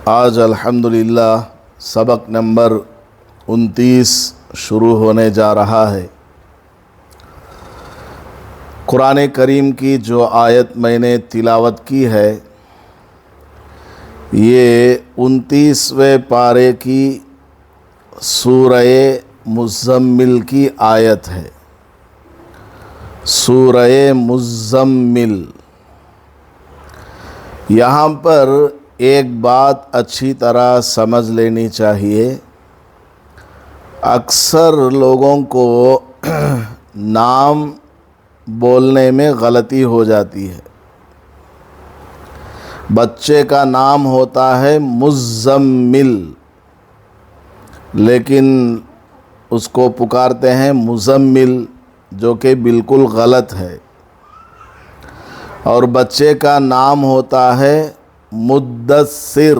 آج الحمدللہ سبق نمبر 29 شروع ہونے جا رہا ہے۔ قرآن کریم کی جو آیت میں نے تلاوت کی ہے یہ 29ویں پارے کی سورہ مزمل کی آیت ہے۔ سورہ مزمل، یہاں پر ایک بات اچھی طرح سمجھ لینی چاہیے۔ اکثر لوگوں کو نام بولنے میں غلطی ہو جاتی ہے۔ بچے کا نام ہوتا ہے مزمل، لیکن اس کو پکارتے ہیں مزمل، جو کہ بالکل غلط ہے۔ اور بچے کا نام ہوتا ہے مدثر،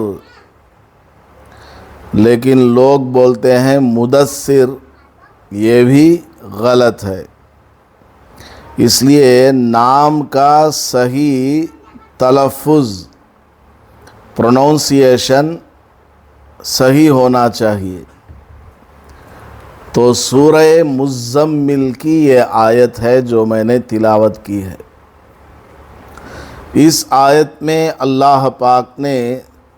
لیکن لوگ بولتے ہیں مدثر، یہ بھی غلط ہے۔ اس لیے نام کا صحیح تلفظ، پروننسیشن صحیح ہونا چاہیے۔ تو سورہ مزمل کی یہ آیت ہے جو میں نے تلاوت کی ہے۔ اس آیت میں اللہ پاک نے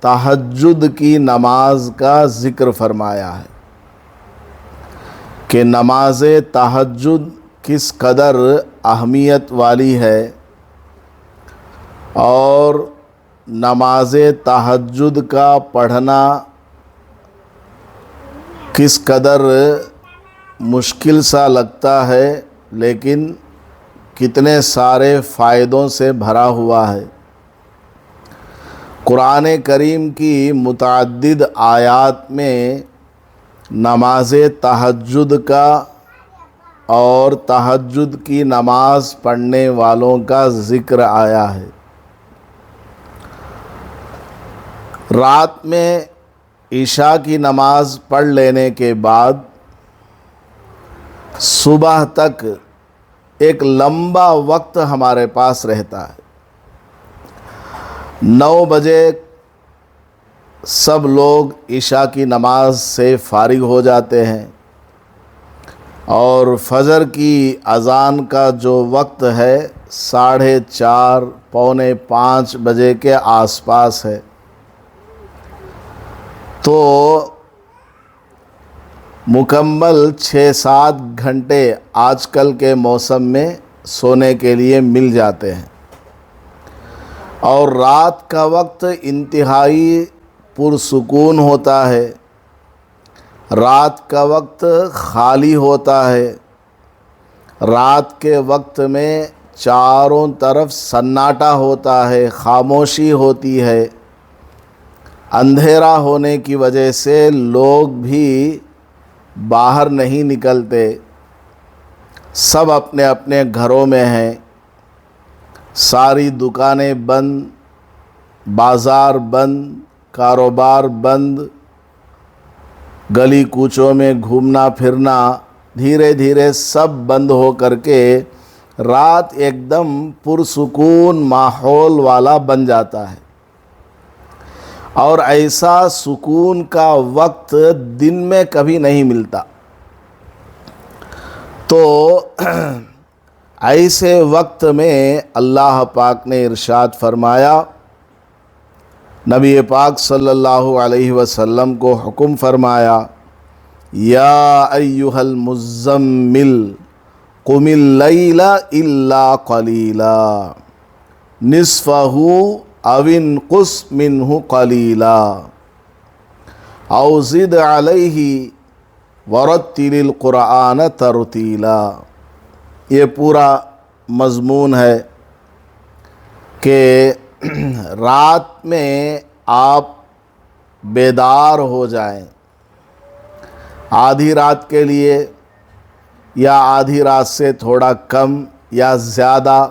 تہجد کی نماز کا ذکر فرمایا ہے کہ نماز تہجد کس قدر اہمیت والی ہے، اور نماز تہجد کا پڑھنا کس قدر مشکل سا لگتا ہے، لیکن کتنے سارے فائدوں سے بھرا ہوا ہے۔ قرآن کریم کی متعدد آیات میں نماز تہجد کا اور تہجد کی نماز پڑھنے والوں کا ذکر آیا ہے۔ رات میں عشاء کی نماز پڑھ لینے کے بعد صبح تک ایک لمبا وقت ہمارے پاس رہتا ہے۔ 9 بجے سب لوگ عشاء کی نماز سے فارغ ہو جاتے ہیں، اور فجر کی اذان کا جو وقت ہے 4:30 پونے 5 بجے کے آس پاس ہے۔ تو مکمل 6-7 گھنٹے آج کل کے موسم میں سونے کے لیے مل جاتے ہیں، اور رات کا وقت انتہائی پرسکون ہوتا ہے۔ رات کا وقت خالی ہوتا ہے۔ رات کے وقت میں چاروں طرف سناٹا ہوتا ہے، خاموشی ہوتی ہے۔ اندھیرا ہونے کی وجہ سے لوگ بھی باہر نہیں نکلتے، سب اپنے اپنے گھروں میں ہیں۔ ساری دکانیں بند، بازار بند، کاروبار بند، گلی کوچوں میں گھومنا پھرنا دھیرے دھیرے سب بند ہو کر کے رات ایک دم پرسکون ماحول والا بن جاتا ہے۔ اور ایسا سکون کا وقت دن میں کبھی نہیں ملتا۔ تو ایسے وقت میں اللہ پاک نے ارشاد فرمایا، نبی پاک صلی اللہ علیہ وسلم کو حکم فرمایا، یا ایھا المزمل قم اللیل الا قلیلا نصفہ او انقص منہ قلیلا او زد علیہ ورتل القرآن ترتیلا۔ یہ پورا مضمون ہے کہ رات میں آپ بیدار ہو جائیں، آدھی رات کے لیے یا آدھی رات سے تھوڑا کم یا زیادہ،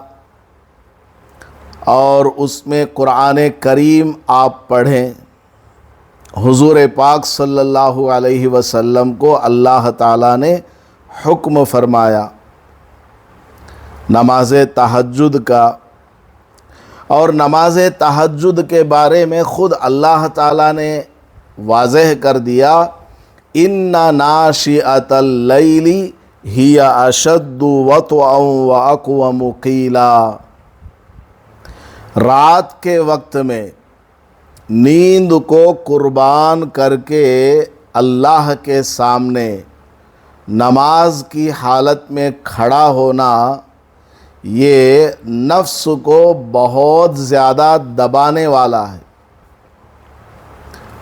اور اس میں قرآن کریم آپ پڑھیں۔ حضور پاک صلی اللہ علیہ وسلم کو اللہ تعالیٰ نے حکم فرمایا نماز تہجد کا، اور نماز تہجد کے بارے میں خود اللہ تعالیٰ نے واضح کر دیا، ان ناشئۃ اللیل ہی اشد وطئا واقوم قیلا، رات کے وقت میں نیند کو قربان کر کے اللہ کے سامنے نماز کی حالت میں کھڑا ہونا، یہ نفس کو بہت زیادہ دبانے والا ہے۔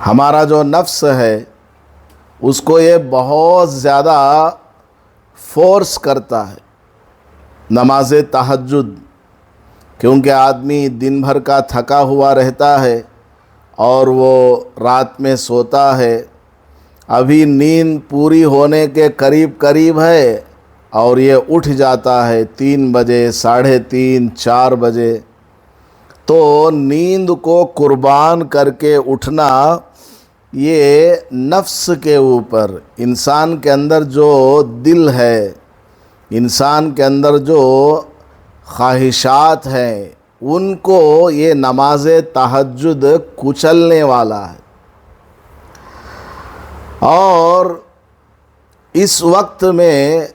ہمارا جو نفس ہے اس کو یہ بہت زیادہ فورس کرتا ہے نماز تہجد، کیونکہ آدمی دن بھر کا تھکا ہوا رہتا ہے اور وہ رات میں سوتا ہے، ابھی نیند پوری ہونے کے قریب ہے اور یہ اٹھ جاتا ہے 3 بجے، 3:30، 4 بجے۔ تو نیند کو قربان کر کے اٹھنا، یہ نفس کے اوپر، انسان کے اندر جو دل ہے، انسان کے اندر جو خواہشات ہیں، ان کو یہ نماز تہجد کچلنے والا ہے۔ اور اس وقت میں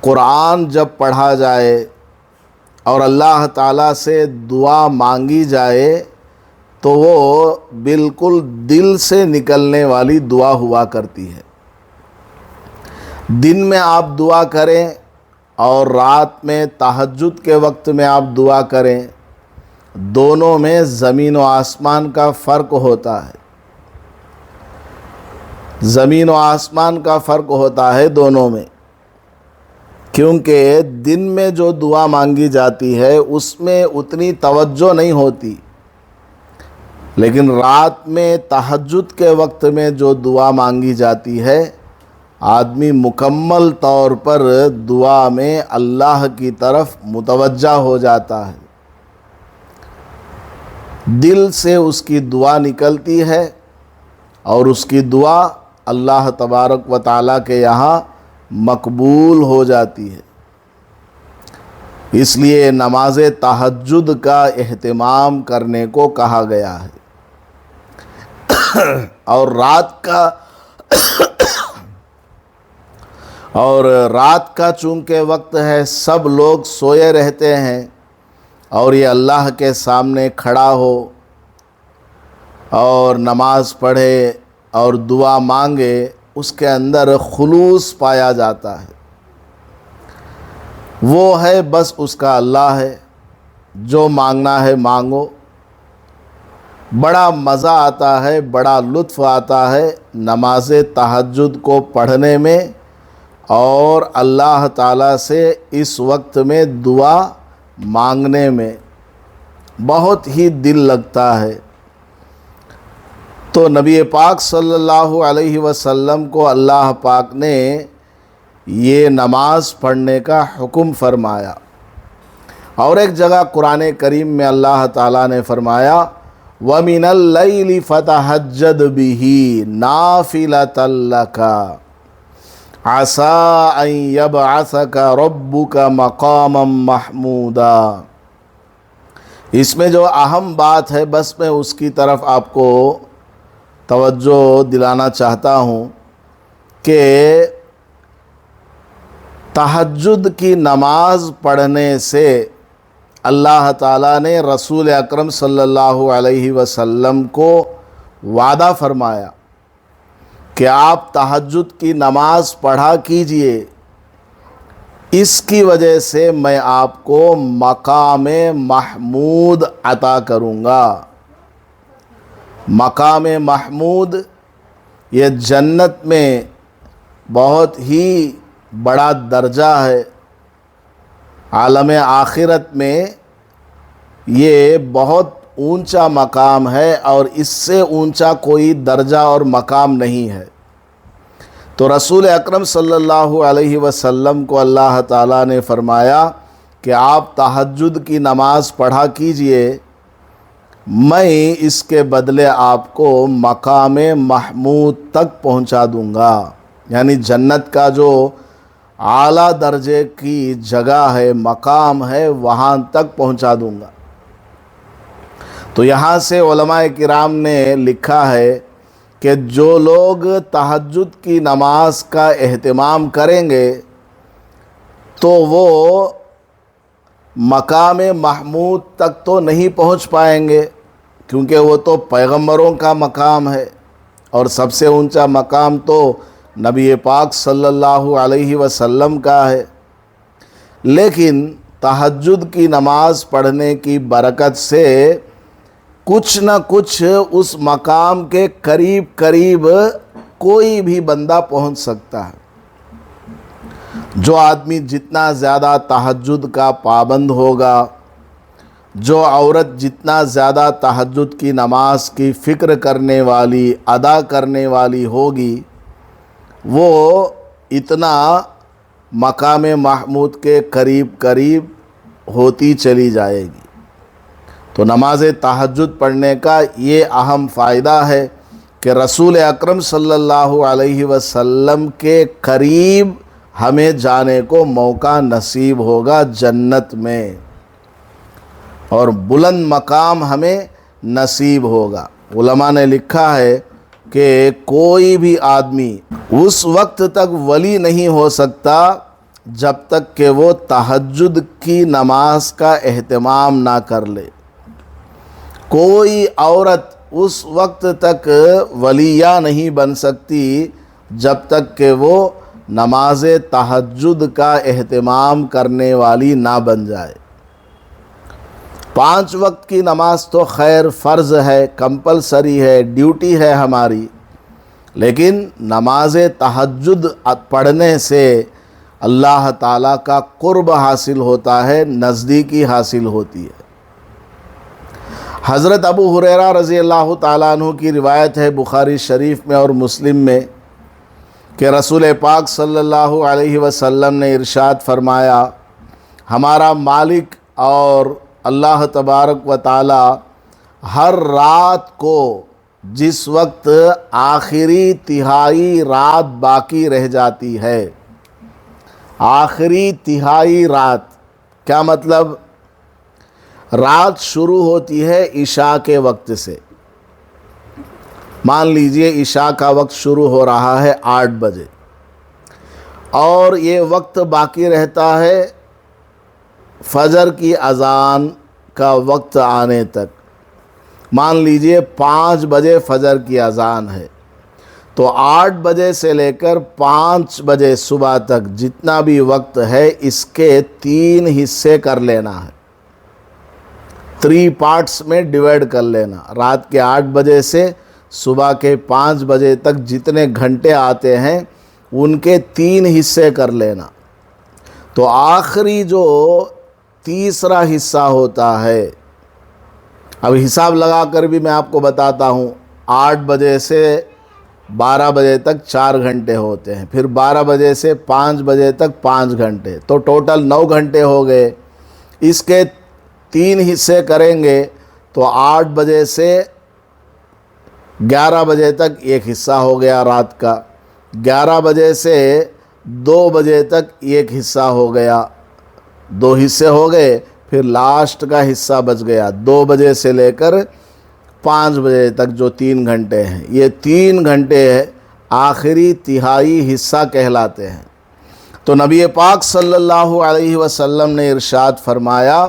قرآن جب پڑھا جائے اور اللہ تعالیٰ سے دعا مانگی جائے تو وہ بالکل دل سے نکلنے والی دعا ہوا کرتی ہے۔ دن میں آپ دعا کریں اور رات میں تہجد کے وقت میں آپ دعا کریں، دونوں میں زمین و آسمان کا فرق ہوتا ہے، زمین و آسمان کا فرق ہوتا ہے دونوں میں، کیونکہ دن میں جو دعا مانگی جاتی ہے اس میں اتنی توجہ نہیں ہوتی، لیکن رات میں تہجد کے وقت میں جو دعا مانگی جاتی ہے، آدمی مکمل طور پر دعا میں اللہ کی طرف متوجہ ہو جاتا ہے، دل سے اس کی دعا نکلتی ہے اور اس کی دعا اللہ تبارک و تعالیٰ کے یہاں مقبول ہو جاتی ہے۔ اس لیے نماز تہجد کا اہتمام کرنے کو کہا گیا ہے۔ اور رات کا چونکہ وقت ہے، سب لوگ سوئے رہتے ہیں، اور یہ اللہ کے سامنے کھڑا ہو اور نماز پڑھے اور دعا مانگے، اس کے اندر خلوص پایا جاتا ہے۔ وہ ہے بس اس کا اللہ ہے، جو مانگنا ہے مانگو۔ بڑا مزہ آتا ہے، بڑا لطف آتا ہے نماز تہجد کو پڑھنے میں اور اللہ تعالیٰ سے اس وقت میں دعا مانگنے میں، بہت ہی دل لگتا ہے۔ تو نبی پاک صلی اللہ علیہ وسلم کو اللہ پاک نے یہ نماز پڑھنے کا حکم فرمایا، اور ایک جگہ قرآن کریم میں اللہ تعالیٰ نے فرمایا وَمِنَ اللَّيْلِ فَتَہَجَّدْ بِهِ نَافِلَةً لَكَ عَسَىٰ أَن يَبْعَثَكَ رَبُّكَ مَقَامًا مَحْمُودًا۔ اس میں جو اہم بات ہے، بس میں اس کی طرف آپ کو توجہ دلانا چاہتا ہوں کہ تہجد کی نماز پڑھنے سے اللہ تعالیٰ نے رسول اکرم صلی اللہ علیہ وسلم کو وعدہ فرمایا کہ آپ تہجد کی نماز پڑھا کیجئے، اس کی وجہ سے میں آپ کو مقام محمود عطا کروں گا۔ مقام محمود یہ جنت میں بہت ہی بڑا درجہ ہے، عالم آخرت میں یہ بہت اونچا مقام ہے، اور اس سے اونچا کوئی درجہ اور مقام نہیں ہے۔ تو رسول اکرم صلی اللہ علیہ وسلم کو اللہ تعالیٰ نے فرمایا کہ آپ تہجد کی نماز پڑھا کیجئے، میں اس کے بدلے آپ کو مقام محمود تک پہنچا دوں گا، یعنی جنت کا جو اعلیٰ درجے کی جگہ ہے، مقام ہے، وہاں تک پہنچا دوں گا۔ تو یہاں سے علماء کرام نے لکھا ہے کہ جو لوگ تہجد کی نماز کا اہتمام کریں گے تو وہ مقام محمود تک تو نہیں پہنچ پائیں گے، کیونکہ وہ تو پیغمبروں کا مقام ہے، اور سب سے اونچا مقام تو نبی پاک صلی اللہ علیہ وسلم کا ہے۔ لیکن تہجد کی نماز پڑھنے کی برکت سے کچھ نہ کچھ اس مقام کے قریب قریب کوئی بھی بندہ پہنچ سکتا ہے۔ جو آدمی جتنا زیادہ تہجد کا پابند ہوگا، جو عورت جتنا زیادہ تہجد کی نماز کی فکر کرنے والی، ادا کرنے والی ہوگی، وہ اتنا مقام محمود کے قریب قریب ہوتی چلی جائے گی۔ تو نماز تہجد پڑھنے کا یہ اہم فائدہ ہے کہ رسول اکرم صلی اللہ علیہ وسلم کے قریب ہمیں جانے کو موقع نصیب ہوگا جنت میں، اور بلند مقام ہمیں نصیب ہوگا۔ علماء نے لکھا ہے کہ کوئی بھی آدمی اس وقت تک ولی نہیں ہو سکتا جب تک کہ وہ تہجد کی نماز کا اہتمام نہ کر لے۔ کوئی عورت اس وقت تک ولیہ نہیں بن سکتی جب تک کہ وہ نماز تہجد کا اہتمام کرنے والی نہ بن جائے۔ 5 وقت کی نماز تو خیر فرض ہے، کمپلسری ہے، ڈیوٹی ہے ہماری، لیکن نماز تہجد پڑھنے سے اللہ تعالیٰ کا قرب حاصل ہوتا ہے، نزدیکی حاصل ہوتی ہے۔ حضرت ابو ہریرہ رضی اللہ تعالیٰ عنہ کی روایت ہے بخاری شریف میں اور مسلم میں کہ رسول پاک صلی اللہ علیہ وسلم نے ارشاد فرمایا، ہمارا مالک اور اللہ تبارک و تعالی ہر رات کو جس وقت آخری تہائی رات باقی رہ جاتی ہے، آخری تہائی رات کیا مطلب؟ رات شروع ہوتی ہے عشاء کے وقت سے، مان لیجئے عشاء کا وقت شروع ہو رہا ہے 8 بجے، اور یہ وقت باقی رہتا ہے فجر کی اذان کا وقت آنے تک۔ مان لیجئے 5 بجے فجر کی اذان ہے، تو 8 بجے سے لے کر 5 بجے صبح تک جتنا بھی وقت ہے اس کے 3 حصے کر لینا ہے، 3 پارٹس میں ڈیوائڈ کر لینا۔ رات کے 8 بجے سے صبح کے 5 بجے تک جتنے گھنٹے آتے ہیں ان کے 3 حصے کر لینا۔ تو آخری جو تیسرا حصہ ہوتا ہے، اب حساب لگا کر بھی میں آپ کو بتاتا ہوں، 8 بجے سے 12 بجے تک 4 گھنٹے ہوتے ہیں، پھر 12 بجے سے 5 بجے تک 5 گھنٹے، تو ٹوٹل 9 گھنٹے ہو گئے۔ اس کے 3 حصے کریں گے تو 8 بجے سے 11 بجے تک ایک حصہ ہو گیا رات کا، 11 بجے سے 2 بجے تک ایک حصہ ہو گیا، 2 حصے ہو گئے، پھر لاسٹ کا حصہ بچ گیا 2 بجے سے لے کر 5 بجے تک جو 3 گھنٹے ہیں، یہ 3 گھنٹے آخری تہائی حصہ کہلاتے ہیں۔ تو نبی پاک صلی اللہ علیہ وسلم نے ارشاد فرمایا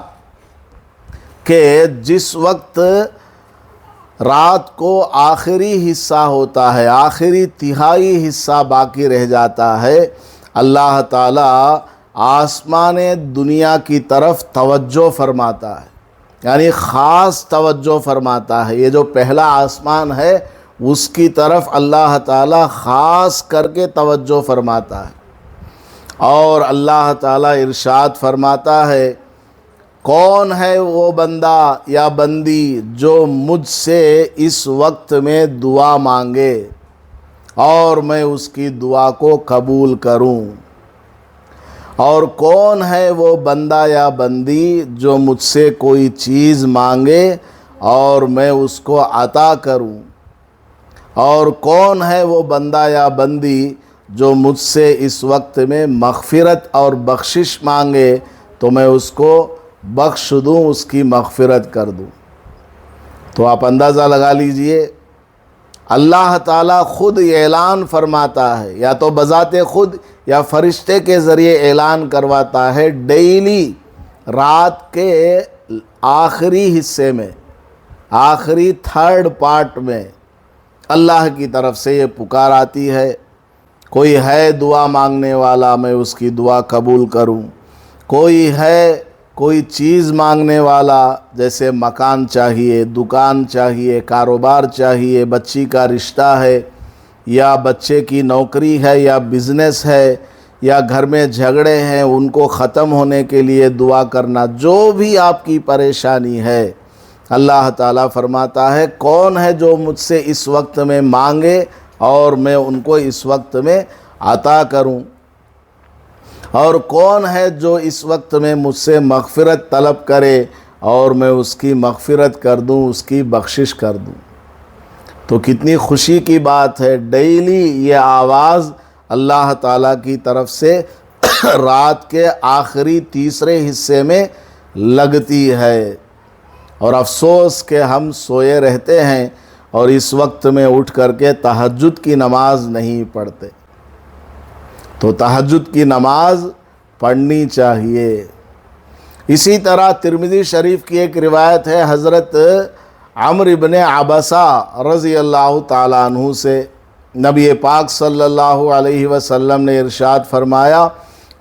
کہ جس وقت رات کو آخری حصہ ہوتا ہے، آخری تہائی حصہ باقی رہ جاتا ہے، اللہ تعالیٰ آسمان دنیا کی طرف توجہ فرماتا ہے، یعنی خاص توجہ فرماتا ہے۔ یہ جو پہلا آسمان ہے اس کی طرف اللہ تعالیٰ خاص کر کے توجہ فرماتا ہے، اور اللہ تعالیٰ ارشاد فرماتا ہے، کون ہے وہ بندہ یا بندی جو مجھ سے اس وقت میں دعا مانگے اور میں اس کی دعا کو قبول کروں، اور کون ہے وہ بندہ یا بندی جو مجھ سے کوئی چیز مانگے اور میں اس کو عطا کروں، اور کون ہے وہ بندہ یا بندی جو مجھ سے اس وقت میں مغفرت اور بخشش مانگے تو میں اس کو بخش دوں، اس کی مغفرت کر دوں۔ تو آپ اندازہ لگا لیجئے، اللہ تعالیٰ خود اعلان فرماتا ہے، یا تو بذات خود یا فرشتے کے ذریعے اعلان کرواتا ہے، ڈیلی رات کے آخری حصے میں، آخری تھرڈ پارٹ میں اللہ کی طرف سے یہ پکار آتی ہے، کوئی ہے دعا مانگنے والا، میں اس کی دعا قبول کروں، کوئی ہے کوئی چیز مانگنے والا، جیسے مکان چاہیے، دکان چاہیے، کاروبار چاہیے، بچی کا رشتہ ہے، یا بچے کی نوکری ہے، یا بزنس ہے، یا گھر میں جھگڑے ہیں ان کو ختم ہونے کے لیے دعا کرنا، جو بھی آپ کی پریشانی ہے، اللہ تعالیٰ فرماتا ہے کون ہے جو مجھ سے اس وقت میں مانگے اور میں ان کو اس وقت میں عطا کروں، اور کون ہے جو اس وقت میں مجھ سے مغفرت طلب کرے اور میں اس کی مغفرت کر دوں، اس کی بخشش کر دوں۔ تو کتنی خوشی کی بات ہے، ڈیلی یہ آواز اللہ تعالیٰ کی طرف سے رات کے آخری تیسرے حصے میں لگتی ہے، اور افسوس کہ ہم سوئے رہتے ہیں اور اس وقت میں اٹھ کر کے تہجد کی نماز نہیں پڑھتے۔ تو تہجد کی نماز پڑھنی چاہیے۔ اسی طرح ترمذی شریف کی ایک روایت ہے حضرت عمرو بن عبسہ رضی اللہ تعالیٰ عنہ سے، نبی پاک صلی اللہ علیہ وسلم نے ارشاد فرمایا،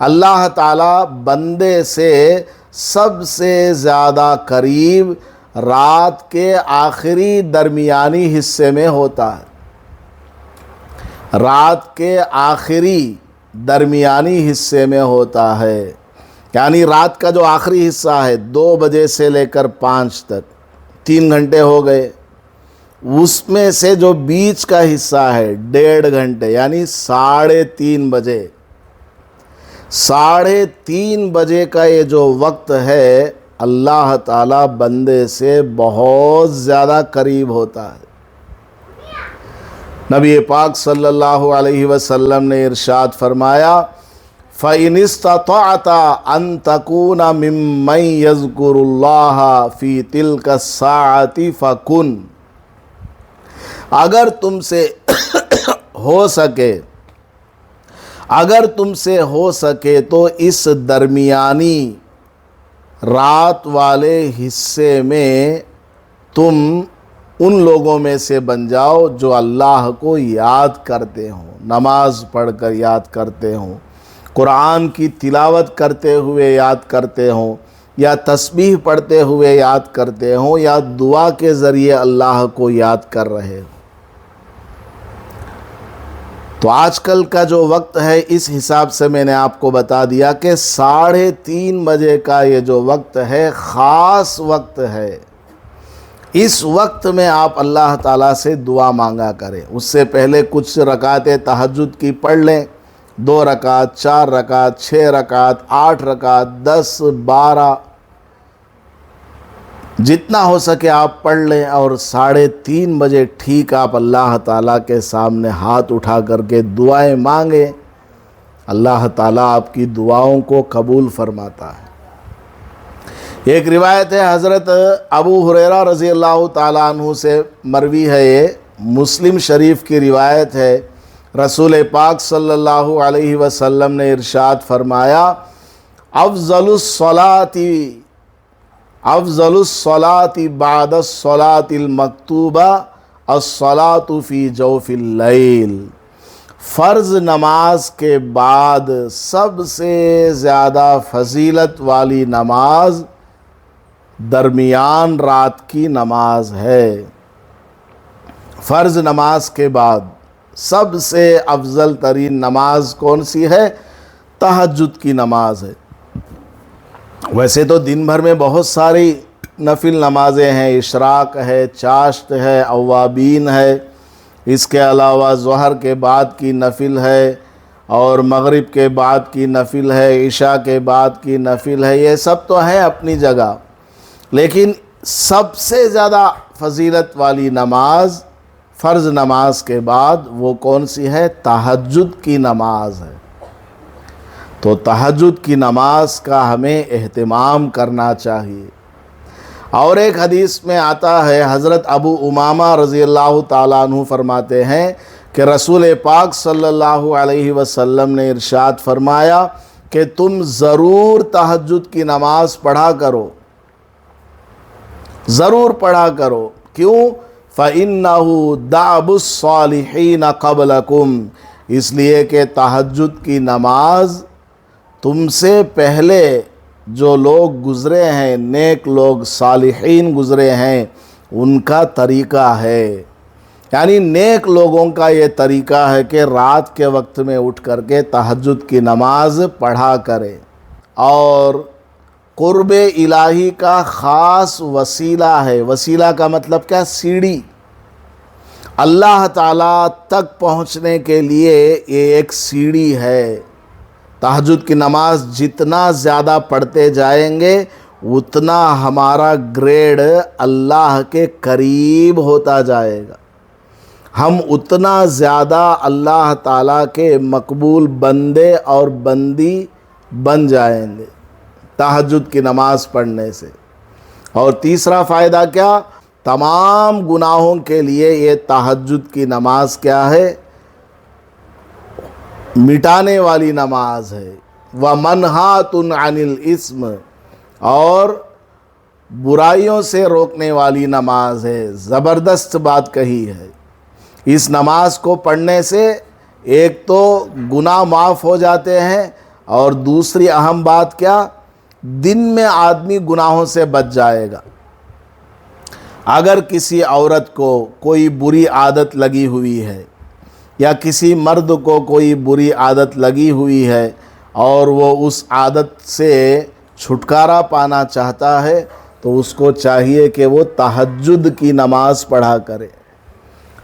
اللہ تعالیٰ بندے سے سب سے زیادہ قریب رات کے آخری درمیانی حصے میں ہوتا ہے۔ رات کے آخری درمیانی حصے میں ہوتا ہے، یعنی رات کا جو آخری حصہ ہے 2 بجے سے لے کر 5 تک 3 گھنٹے ہو گئے، اس میں سے جو بیچ کا حصہ ہے 1.5 گھنٹے یعنی 3:30 بجے، 3:30 بجے کا یہ جو وقت ہے اللہ تعالیٰ بندے سے بہت زیادہ قریب ہوتا ہے۔ نبی پاک صلی اللہ علیہ وسلم نے ارشاد فرمایا، فَإِنِ اسْتَطَعْتَ أَن تَكُونَ مِمَّن يَذْكُرُ اللَّهَ فِي تِلْكَ السَّاعَةِ فَكُن، اگر تم سے ہو سکے تو اس درمیانی رات والے حصے میں تم ان لوگوں میں سے بن جاؤ جو اللہ کو یاد کرتے ہوں، نماز پڑھ کر یاد کرتے ہوں، قرآن کی تلاوت کرتے ہوئے یاد کرتے ہوں، یا تسبیح پڑھتے ہوئے یاد کرتے ہوں، یا دعا کے ذریعے اللہ کو یاد کر رہے ہوں۔ تو آج کل کا جو وقت ہے اس حساب سے میں نے آپ کو بتا دیا کہ 3:30 بجے کا یہ جو وقت ہے خاص وقت ہے، اس وقت میں آپ اللہ تعالیٰ سے دعا مانگا کریں۔ اس سے پہلے کچھ رکعتیں تہجد کی پڑھ لیں، 2 رکعت، 4 رکعت، 6 رکعت، 8 رکعت، 10، 12، جتنا ہو سکے آپ پڑھ لیں، اور 3:30 بجے ٹھیک آپ اللہ تعالیٰ کے سامنے ہاتھ اٹھا کر کے دعائیں مانگیں، اللہ تعالیٰ آپ کی دعاؤں کو قبول فرماتا ہے۔ ایک روایت ہے حضرت ابو ہریرہ رضی اللہ تعالیٰ عنہ سے مروی ہے، یہ مسلم شریف کی روایت ہے، رسول پاک صلی اللہ علیہ وسلم نے ارشاد فرمایا، افضل الصلاة بعد الصلاة المکتوبہ الصلاة فی جوف اللیل، فرض نماز کے بعد سب سے زیادہ فضیلت والی نماز درمیان رات کی نماز ہے۔ فرض نماز کے بعد سب سے افضل ترین نماز کون سی ہے؟ تہجد کی نماز ہے۔ ویسے تو دن بھر میں بہت ساری نفل نمازیں ہیں، اشراق ہے، چاشت ہے، اوابین ہے، اس کے علاوہ ظہر کے بعد کی نفل ہے، اور مغرب کے بعد کی نفل ہے، عشاء کے بعد کی نفل ہے، یہ سب تو ہیں اپنی جگہ، لیکن سب سے زیادہ فضیلت والی نماز فرض نماز کے بعد وہ کون سی ہے؟ تہجد کی نماز ہے۔ تو تہجد کی نماز کا ہمیں اہتمام کرنا چاہیے۔ اور ایک حدیث میں آتا ہے، حضرت ابو امامہ رضی اللہ تعالیٰ عنہ فرماتے ہیں کہ رسول پاک صلی اللہ علیہ وسلم نے ارشاد فرمایا کہ تم ضرور تہجد کی نماز پڑھا کرو، ضرور پڑھا کرو۔ کیوں؟ فَإِنَّهُ دَعْبُ الصَّالِحِينَ قَبْلَكُمْ، اس لیے کہ تہجد کی نماز تم سے پہلے جو لوگ گزرے ہیں، نیک لوگ، صالحین گزرے ہیں، ان کا طریقہ ہے۔ یعنی نیک لوگوں کا یہ طریقہ ہے کہ رات کے وقت میں اٹھ کر کے تہجد کی نماز پڑھا کرے، اور قرب الہی کا خاص وسیلہ ہے۔ وسیلہ کا مطلب کیا؟ سیڑھی۔ اللہ تعالیٰ تک پہنچنے کے لیے یہ ایک سیڑھی ہے۔ تہجد کی نماز جتنا زیادہ پڑھتے جائیں گے اتنا ہمارا گریڈ اللہ کے قریب ہوتا جائے گا، ہم اتنا زیادہ اللہ تعالیٰ کے مقبول بندے اور بندی بن جائیں گے تہجد کی نماز پڑھنے سے۔ اور تیسرا فائدہ کیا؟ تمام گناہوں کے لیے یہ تہجد کی نماز کیا ہے؟ مٹانے والی نماز ہے۔ وَمَنْهَاتٌ عَنِ الْإِثْمِ، اور برائیوں سے روکنے والی نماز ہے۔ زبردست بات کہی ہے۔ اس نماز کو پڑھنے سے ایک تو گناہ معاف ہو جاتے ہیں، اور دوسری اہم بات کیا؟ دن میں آدمی گناہوں سے بچ جائے گا۔ اگر کسی عورت کو کوئی بری عادت لگی ہوئی ہے، یا کسی مرد کو کوئی بری عادت لگی ہوئی ہے اور وہ اس عادت سے چھٹکارا پانا چاہتا ہے، تو اس کو چاہیے کہ وہ تہجد کی نماز پڑھا کرے۔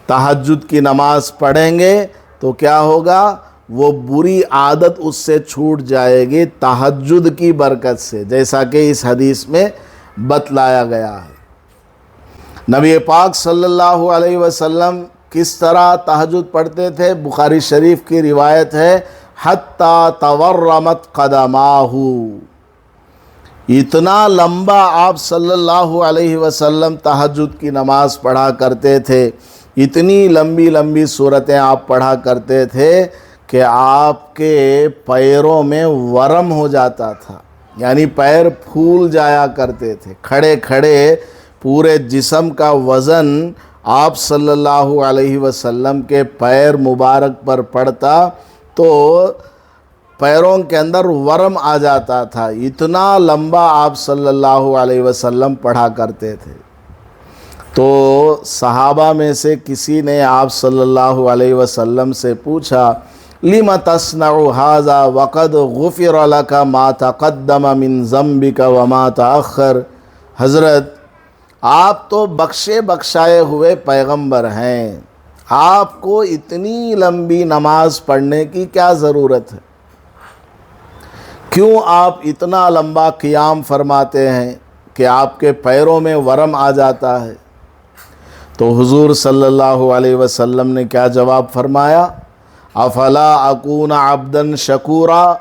تہجد کی نماز پڑھیں گے تو کیا ہوگا؟ وہ بری عادت اس سے چھوٹ جائے گی تہجد کی برکت سے، جیسا کہ اس حدیث میں بتلایا گیا ہے۔ نبی پاک صلی اللہ علیہ وسلم کس طرح تہجد پڑھتے تھے؟ بخاری شریف کی روایت ہے، حَتَّى تَوَرَّمَتْ قَدَمَاهُ، اتنا لمبا آپ صلی اللہ علیہ وسلم تہجد کی نماز پڑھا کرتے تھے، اتنی لمبی لمبی صورتیں آپ پڑھا کرتے تھے کہ آپ کے پیروں میں ورم ہو جاتا تھا، یعنی پیر پھول جایا کرتے تھے۔ کھڑے کھڑے پورے جسم کا وزن آپ صلی اللہ علیہ وسلم کے پیر مبارک پر پڑتا تو پیروں کے اندر ورم آ جاتا تھا، اتنا لمبا آپ صلی اللہ علیہ وسلم پڑھا کرتے تھے۔ تو صحابہ میں سے کسی نے آپ صلی اللہ علیہ وسلم سے پوچھا، لِمَ تَصْنَعُ هَذَا وَقَدْ غُفِرَ لَكَ مَا تَقَدَّمَ مِن ذَنبِكَ وَمَا تَأَخَّرَ، حضرت آپ تو بخشے بخشائے ہوئے پیغمبر ہیں، آپ کو اتنی لمبی نماز پڑھنے کی کیا ضرورت ہے؟ کیوں آپ اتنا لمبا قیام فرماتے ہیں کہ آپ کے پیروں میں ورم آ جاتا ہے؟ تو حضور صلی اللہ علیہ وسلم نے کیا جواب فرمایا؟ افلا اکون عبدا شکورا،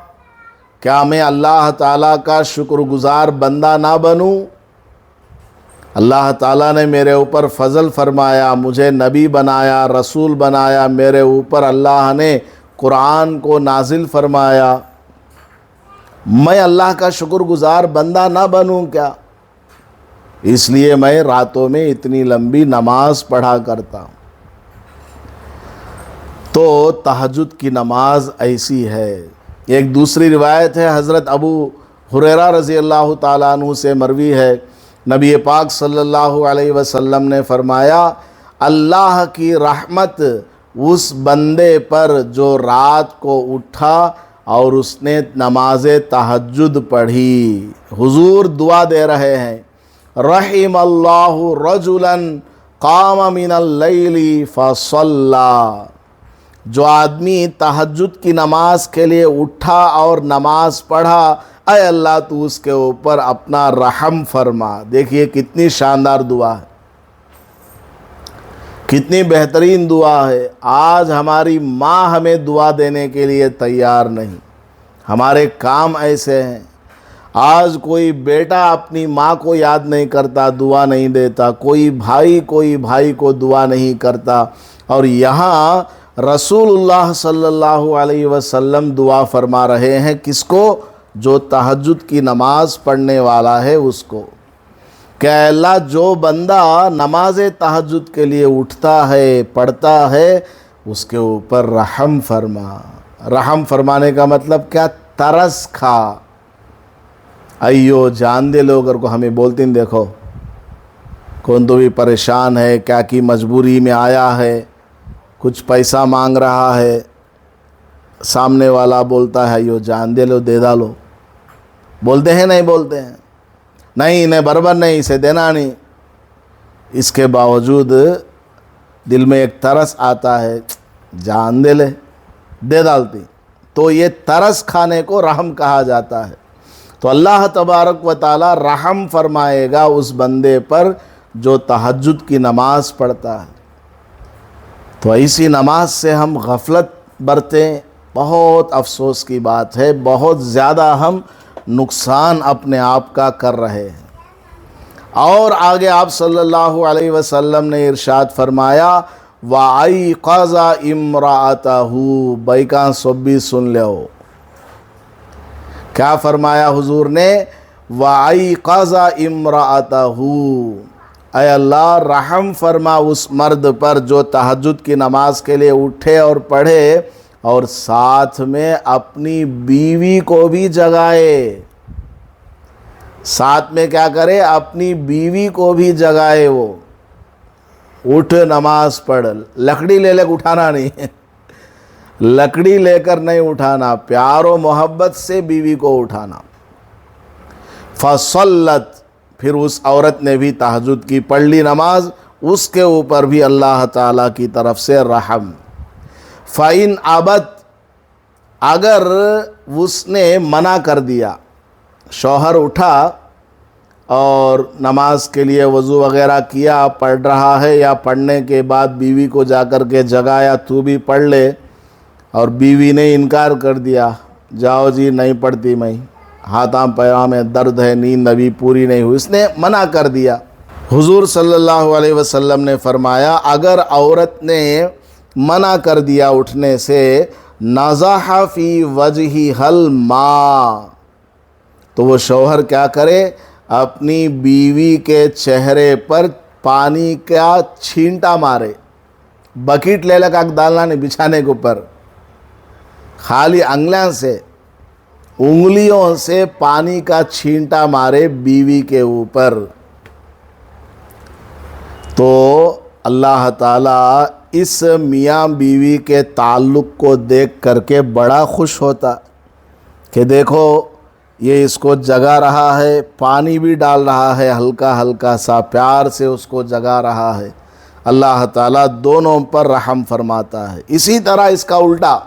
کیا میں اللہ تعالیٰ کا شکر گزار بندہ نہ بنوں؟ اللہ تعالیٰ نے میرے اوپر فضل فرمایا، مجھے نبی بنایا، رسول بنایا، میرے اوپر اللہ نے قرآن کو نازل فرمایا، میں اللہ کا شکر گزار بندہ نہ بنوں کیا؟ اس لیے میں راتوں میں اتنی لمبی نماز پڑھا کرتا ہوں۔ تو تہجد کی نماز ایسی ہے۔ ایک دوسری روایت ہے، حضرت ابو ہریرہ رضی اللہ تعالیٰ عنہ سے مروی ہے، نبی پاک صلی اللہ علیہ وسلم نے فرمایا، اللہ کی رحمت اس بندے پر جو رات کو اٹھا اور اس نے نماز تہجد پڑھی۔ حضور دعا دے رہے ہیں، رحم اللہ رجلا قام من اللیل فصلی، جو آدمی تہجد کی نماز کے لیے اٹھا اور نماز پڑھا، اے اللہ تو اس کے اوپر اپنا رحم فرما۔ دیکھیے کتنی شاندار دعا ہے، کتنی بہترین دعا ہے۔ آج ہماری ماں ہمیں دعا دینے کے لیے تیار نہیں، ہمارے کام ایسے ہیں۔ آج کوئی بیٹا اپنی ماں کو یاد نہیں کرتا، دعا نہیں دیتا، کوئی بھائی کو دعا نہیں کرتا، اور یہاں رسول اللہ صلی اللہ علیہ وسلم دعا فرما رہے ہیں کس کو؟ جو تہجد کی نماز پڑھنے والا ہے اس کو، کہ اللہ جو بندہ نماز تہجد کے لیے اٹھتا ہے، پڑھتا ہے، اس کے اوپر رحم فرما۔ رحم فرمانے کا مطلب کیا؟ ترس کھا۔ ایو جان دے لوگ اگر کو ہمیں بولتے ہیں، دیکھو کون تو بھی پریشان ہے، کیا کی مجبوری میں آیا ہے، کچھ پیسہ مانگ رہا ہے، سامنے والا بولتا ہے ایو جان دے لو، دے ڈالو، بولتے ہیں نہیں بولتے ہیں؟ نہیں انہیں برابر نہیں، اسے دینا نہیں۔ اس کے باوجود دل میں ایک ترس آتا ہے، جان دے لے، دے ڈالتی، تو یہ ترس کھانے کو رحم کہا جاتا ہے۔ تو اللہ تبارک و تعالی رحم فرمائے گا اس بندے پر جو تہجد کی نماز پڑھتا ہے۔ تو ایسی نماز سے ہم غفلت برتیں، بہت افسوس کی بات ہے، بہت زیادہ ہم نقصان اپنے آپ کا کر رہے ہیں۔ اور آگے آپ صلی اللہ علیہ وسلم نے ارشاد فرمایا وَأَيْقَظَ إِمْرَأَتَهُ، بھائیکاں سب بھی سن لو، کیا فرمایا حضور نے؟ وَأَيْقَظَ إِمْرَأَتَهُ، اے اللہ رحم فرما اس مرد پر جو تہجد کی نماز کے لیے اٹھے اور پڑھے، اور ساتھ میں اپنی بیوی کو بھی جگائے۔ ساتھ میں کیا کرے؟ اپنی بیوی کو بھی جگائے۔ وہ اٹھ نماز پڑھ، لکڑی لے لے اٹھانا نہیں، لکڑی لے کر نہیں اٹھانا، پیار و محبت سے بیوی کو اٹھانا۔ فصلت، پھر اس عورت نے بھی تہجد کی، پڑھ لی نماز، اس کے اوپر بھی اللہ تعالیٰ کی طرف سے رحم۔ فَإِنْ أَبَتْ، اگر اس نے منع کر دیا، شوہر اٹھا اور نماز کے لیے وضو وغیرہ کیا، پڑھ رہا ہے، یا پڑھنے کے بعد بیوی کو جا کر کے جگایا تو بھی پڑھ لے، اور بیوی نے انکار کر دیا، جاؤ جی نہیں پڑھتی میں، ہاتھاں پیروں میں درد ہے، نیند ابھی پوری نہیں ہوئی، اس نے منع کر دیا۔ حضور صلی اللہ علیہ وسلم نے فرمایا اگر عورت نے منع کر دیا اٹھنے سے، نَزَحَ فِي وَجْهِهَا الْمَاءَ، تو وہ شوہر کیا کرے؟ اپنی بیوی کے چہرے پر پانی کا چھینٹا مارے۔ بکیٹ لے لگا ڈالنا نہیں بچھانے کے اوپر، خالی انگلیوں سے پانی کا چھینٹا مارے بیوی کے اوپر، تو اللہ تعالیٰ اس میاں بیوی کے تعلق کو دیکھ کر کے بڑا خوش ہوتا کہ دیکھو یہ اس کو جگا رہا ہے، پانی بھی ڈال رہا ہے، ہلکا ہلکا سا پیار سے اس کو جگا رہا ہے۔ اللہ تعالیٰ دونوں پر رحم فرماتا ہے۔ اسی طرح اس کا الٹا،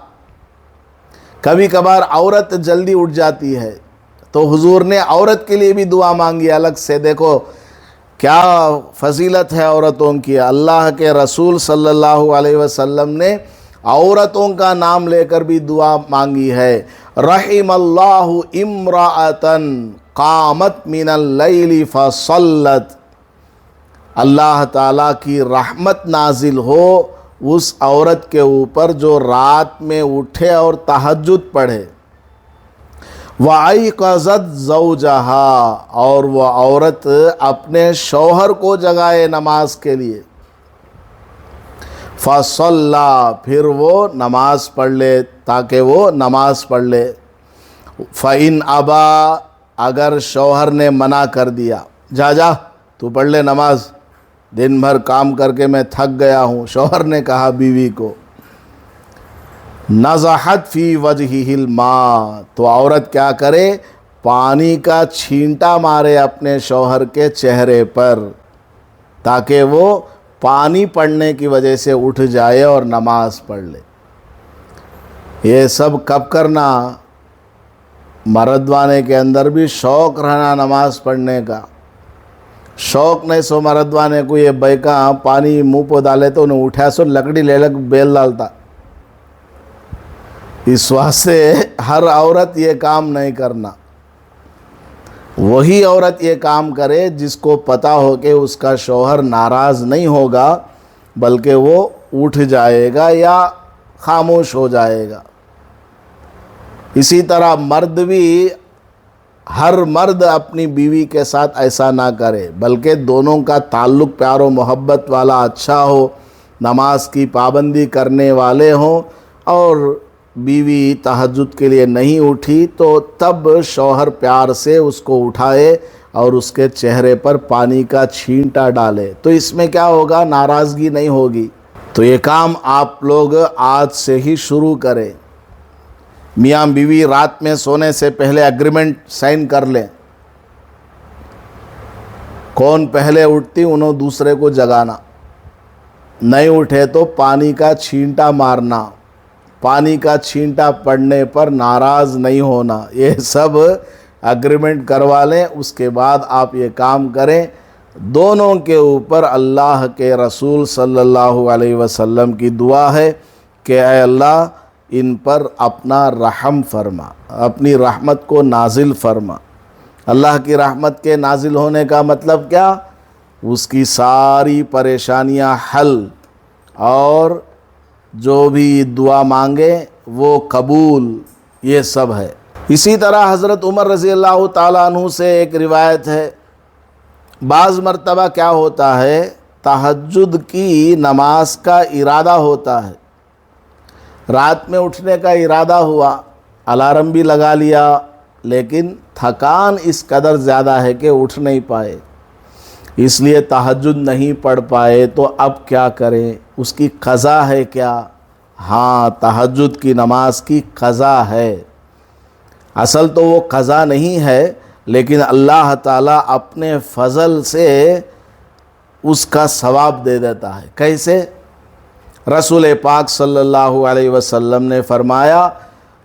کبھی کبھار عورت جلدی اٹھ جاتی ہے تو حضور نے عورت کے لیے بھی دعا مانگی الگ سے۔ دیکھو کیا فضیلت ہے عورتوں کی، اللہ کے رسول صلی اللہ علیہ وسلم نے عورتوں کا نام لے کر بھی دعا مانگی ہے۔ رحم اللہ امرأۃً قامت من اللیل فصلت، اللہ تعالیٰ کی رحمت نازل ہو اس عورت کے اوپر جو رات میں اٹھے اور تہجد پڑھے۔ وَأَيْقَظَتْ زَوْجَهَا، اور وہ عورت اپنے شوہر کو جگائے نماز کے لیے۔ فَصَلَّى، پھر وہ نماز پڑھ لے تاکہ وہ نماز پڑھ لے۔ فَإِنْ أَبَى، اگر شوہر نے منع کر دیا، جا تو پڑھ لے نماز، دن بھر کام کر کے میں تھک گیا ہوں، شوہر نے کہا بیوی کو، نَزَحَتْ فِي وَجْهِهِ الْمَاءَ، تو عورت کیا کرے؟ پانی کا چھینٹا مارے اپنے شوہر کے چہرے پر تاکہ وہ پانی پڑنے کی وجہ سے اٹھ جائے اور نماز پڑھ لے۔ یہ سب کب کرنا؟ مردوانے کے اندر بھی شوق رہنا نماز پڑھنے کا، شوق نہیں سو مردوانے کو یہ بیکا پانی منہ پہ ڈالے تو انہیں اٹھا سو لکڑی لے لگ بیل ڈالتا۔ اس واسطے ہر عورت یہ کام نہیں کرنا۔ وہی عورت یہ کام کرے جس کو پتہ ہو کہ اس کا شوہر ناراض نہیں ہوگا بلکہ وہ اٹھ جائے گا یا خاموش ہو جائے گا۔ اسی طرح مرد بھی، ہر مرد اپنی بیوی کے ساتھ ایسا نہ کرے بلکہ دونوں کا تعلق پیار و محبت والا اچھا ہو، نماز کی پابندی کرنے والے ہوں، اور بیوی تہجد کے لیے نہیں اٹھی تو تب شوہر پیار سے اس کو اٹھائے اور اس کے چہرے پر پانی کا چھینٹا ڈالے، تو اس میں کیا ہوگا؟ ناراضگی نہیں ہوگی۔ تو یہ کام آپ لوگ آج سے ہی شروع کریں۔ میاں بیوی رات میں سونے سے پہلے ایگریمنٹ سائن کر لیں، کون پہلے اٹھتی انہوں دوسرے کو جگانا، نہیں اٹھے تو پانی کا چھینٹا مارنا، پانی کا چھینٹا پڑنے پر ناراض نہیں ہونا، یہ سب ایگریمنٹ کروا لیں۔ اس کے بعد آپ یہ کام کریں۔ دونوں کے اوپر اللہ کے رسول صلی اللہ علیہ وسلم کی دعا ہے کہ اے اللہ ان پر اپنا رحم فرما، اپنی رحمت کو نازل فرما۔ اللہ کی رحمت کے نازل ہونے کا مطلب کیا؟ اس کی ساری پریشانیاں حل، اور جو بھی دعا مانگے وہ قبول، یہ سب ہے۔ اسی طرح حضرت عمر رضی اللہ تعالیٰ عنہ سے ایک روایت ہے، بعض مرتبہ کیا ہوتا ہے، تہجد کی نماز کا ارادہ ہوتا ہے، رات میں اٹھنے کا ارادہ ہوا، الارم بھی لگا لیا، لیکن تھکان اس قدر زیادہ ہے کہ اٹھ نہیں پائے، اس لیے تہجد نہیں پڑھ پائے، تو اب کیا کریں؟ اس کی قضا ہے کیا؟ ہاں، تہجد کی نماز کی قضا ہے۔ اصل تو وہ قضا نہیں ہے، لیکن اللہ تعالیٰ اپنے فضل سے اس کا ثواب دے دیتا ہے۔ کیسے؟ رسول پاک صلی اللہ علیہ وسلم نے فرمایا،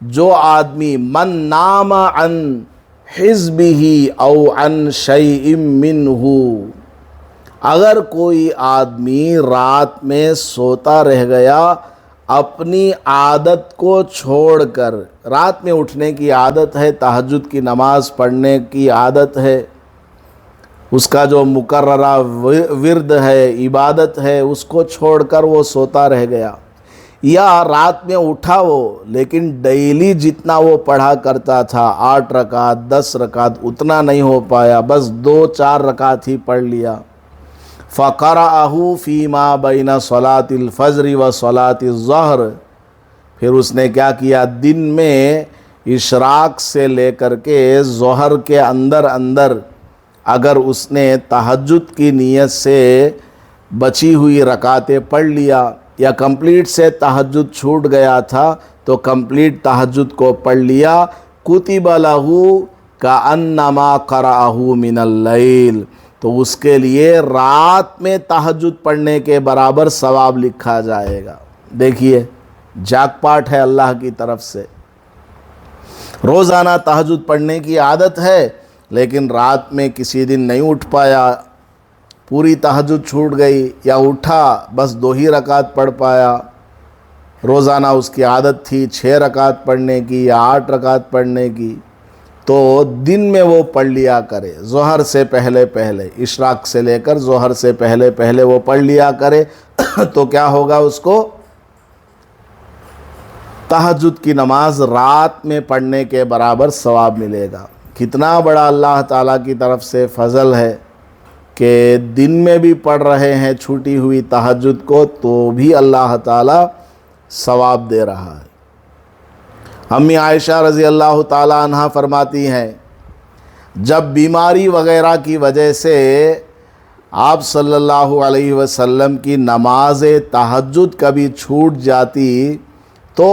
جو آدمی من نام عن حزبہ او عن شیء منہ، اگر کوئی آدمی رات میں سوتا رہ گیا اپنی عادت کو چھوڑ کر، رات میں اٹھنے کی عادت ہے، تہجد کی نماز پڑھنے کی عادت ہے، اس کا جو مقررہ ورد ہے، عبادت ہے، اس کو چھوڑ کر وہ سوتا رہ گیا، یا رات میں اٹھا وہ لیکن ڈیلی جتنا وہ پڑھا کرتا تھا 8 رکعت 10 رکعت اتنا نہیں ہو پایا، بس 2-4 رکعت ہی پڑھ لیا، فَقَرَأَهُ فِي مَا بَيْنَ صَلَاةِ الْفَجْرِ وَصَلَاةِ الظَّهْرِ، پھر اس نے کیا کیا، دن میں اشراق سے لے کر کے ظہر کے اندر اگر اس نے تہجد کی نیت سے بچی ہوئی رکعتیں پڑھ لیا، یا کمپلیٹ سے تہجد چھوٹ گیا تھا تو کمپلیٹ تہجد کو پڑھ لیا، کُتِبَ لَهُ كَأَنَّمَا قَرَأَهُ مِنَ اللَّيْلِ، تو اس کے لیے رات میں تہجد پڑھنے کے برابر ثواب لکھا جائے گا۔ دیکھیے، جاک پاٹ ہے اللہ کی طرف سے۔ روزانہ تہجد پڑھنے کی عادت ہے، لیکن رات میں کسی دن نہیں اٹھ پایا، پوری تہجد چھوٹ گئی، یا اٹھا بس 2 ہی رکعت پڑھ پایا، روزانہ اس کی عادت تھی 6 رکعت پڑھنے کی یا 8 رکعت پڑھنے کی، تو دن میں وہ پڑھ لیا کرے، ظہر سے پہلے اشراق سے لے کر ظہر سے پہلے وہ پڑھ لیا کرے، تو کیا ہوگا، اس کو تہجد کی نماز رات میں پڑھنے کے برابر ثواب ملے گا۔ کتنا بڑا اللہ تعالیٰ کی طرف سے فضل ہے کہ دن میں بھی پڑھ رہے ہیں چھوٹی ہوئی تہجد کو، تو بھی اللہ تعالیٰ ثواب دے رہا ہے۔ امی عائشہ رضی اللہ تعالیٰ عنہ فرماتی ہیں، جب بیماری وغیرہ کی وجہ سے آپ صلی اللہ علیہ وسلم کی نماز تہجد کبھی چھوٹ جاتی تو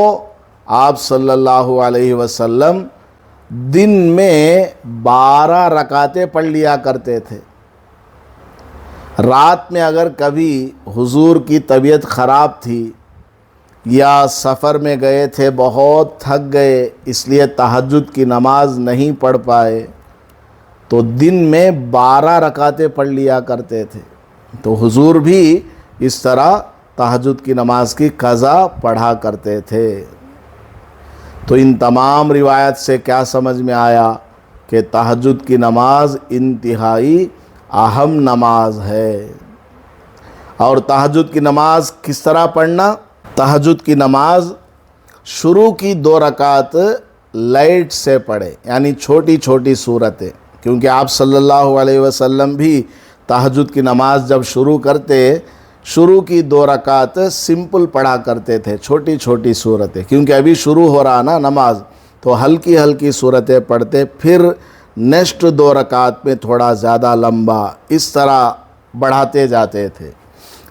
آپ صلی اللہ علیہ وسلم دن میں 12 رکعتیں پڑھ لیا کرتے تھے۔ رات میں اگر کبھی حضور کی طبیعت خراب تھی یا سفر میں گئے تھے، بہت تھک گئے، اس لیے تہجد کی نماز نہیں پڑھ پائے، تو دن میں 12 رکعتیں پڑھ لیا کرتے تھے، تو حضور بھی اس طرح تہجد کی نماز کی قضا پڑھا کرتے تھے۔ تو ان تمام روایت سے کیا سمجھ میں آیا کہ تہجد کی نماز انتہائی اہم نماز ہے۔ اور تہجد کی نماز کس طرح پڑھنا؟ تہجد کی نماز شروع کی 2 رکعت لائٹ سے پڑھے، یعنی چھوٹی چھوٹی صورتیں، کیونکہ آپ صلی اللہ علیہ وسلم بھی تہجد کی نماز جب شروع کرتے، شروع کی 2 رکعت سمپل پڑھا کرتے تھے، چھوٹی چھوٹی صورتیں، کیونکہ ابھی شروع ہو رہا نا نماز، تو ہلکی ہلکی صورتیں پڑھتے، پھر نیکسٹ 2 رکعت میں تھوڑا زیادہ لمبا، اس طرح بڑھاتے جاتے تھے۔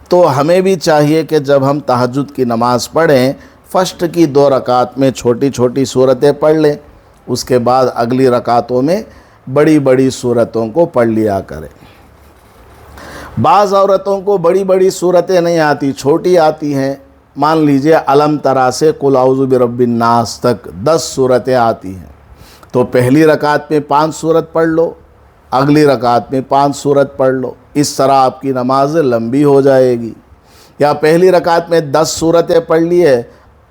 تو ہمیں بھی چاہیے کہ جب ہم تہجد کی نماز پڑھیں، فرسٹ کی 2 رکعت میں چھوٹی چھوٹی صورتیں پڑھ لیں، اس کے بعد اگلی رکعتوں میں بڑی بڑی صورتوں کو پڑھ لیا کریں۔ بعض عورتوں کو بڑی بڑی صورتیں نہیں آتی، چھوٹی آتی ہیں، مان لیجئے علم ترا سے قل اعوذ برب الناس تک 10 صورتیں آتی ہیں، تو پہلی رکعت میں 5 صورت پڑھ لو، اگلی رکعت میں 5 صورت پڑھ لو، اس طرح آپ کی نماز لمبی ہو جائے گی۔ یا پہلی رکعت میں 10 صورتیں پڑھ لیے،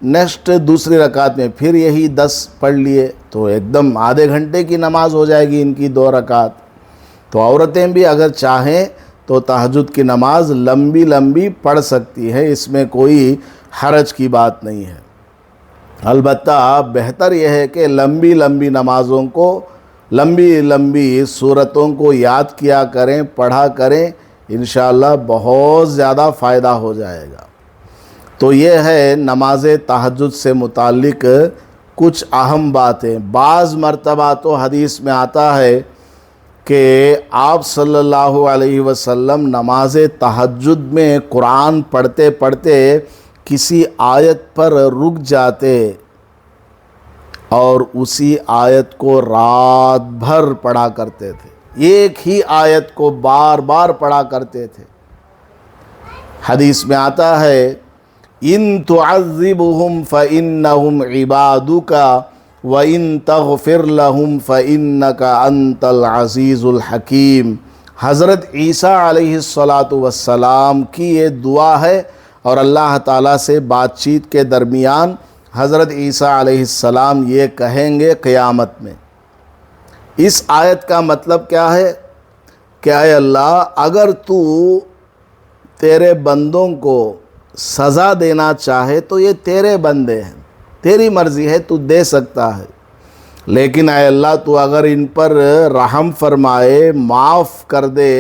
نیکسٹ دوسری رکعت میں پھر یہی 10 پڑھ لیے، تو ایک دم آدھے گھنٹے کی نماز ہو جائے گی ان کی 2 رکعت۔ تو عورتیں بھی اگر چاہیں تو تہجد کی نماز لمبی لمبی پڑھ سکتی ہے، اس میں کوئی حرج کی بات نہیں ہے۔ البتہ بہتر یہ ہے کہ لمبی لمبی نمازوں کو، لمبی لمبی صورتوں کو یاد کیا کریں، پڑھا کریں، انشاءاللہ بہت زیادہ فائدہ ہو جائے گا۔ تو یہ ہے نماز تہجد سے متعلق کچھ اہم باتیں۔ بعض مرتبہ تو حدیث میں آتا ہے کہ آپ صلی اللہ علیہ وسلم نماز تہجد میں قرآن پڑھتے پڑھتے کسی آیت پر رک جاتے اور اسی آیت کو رات بھر پڑھا کرتے تھے، ایک ہی آیت کو بار بار پڑھا کرتے تھے۔ حدیث میں آتا ہے ان تعذبهم فإنهم عبادك وَإِن تَغْفِرْ لَهُمْ فَإِنَّكَ أَنْتَ الْعَزِيزُ الْحَكِيمُ۔ حضرت عیسیٰ علیہ السلام کی یہ دعا ہے، اور اللہ تعالیٰ سے بات چیت کے درمیان حضرت عیسیٰ علیہ السلام یہ کہیں گے قیامت میں۔ اس آیت کا مطلب کیا ہے کہ اے اللہ، اگر تو تیرے بندوں کو سزا دینا چاہے تو یہ تیرے بندے ہیں، تیری مرضی ہے، تو دے سکتا ہے، لیکن اے اللہ تو اگر ان پر رحم فرمائے، معاف کر دے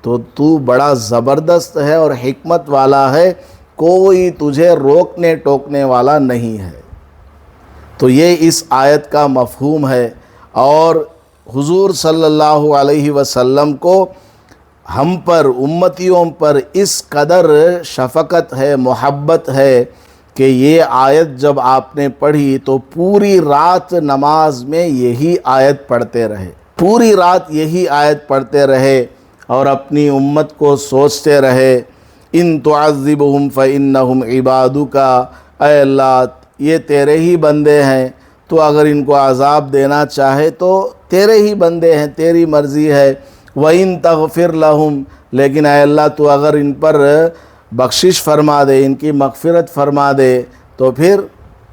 تو تو بڑا زبردست ہے اور حکمت والا ہے، کوئی تجھے روکنے ٹوکنے والا نہیں ہے۔ تو یہ اس آیت کا مفہوم ہے، اور حضور صلی اللہ علیہ وسلم کو ہم پر، امتیوں پر اس قدر شفقت ہے، محبت ہے کہ یہ آیت جب آپ نے پڑھی تو پوری رات نماز میں یہی آیت پڑھتے رہے، پوری رات یہی آیت پڑھتے رہے اور اپنی امت کو سوچتے رہے، ان تعذبہم فإنہم عبادک، اے اللہ یہ تیرے ہی بندے ہیں، تو اگر ان کو عذاب دینا چاہے تو تیرے ہی بندے ہیں، تیری مرضی ہے، وَإِن تَغْفِرْ لَهُمْ، لیکن اے اللہ تو اگر ان پر بخشش فرما دے، ان کی مغفرت فرما دے تو پھر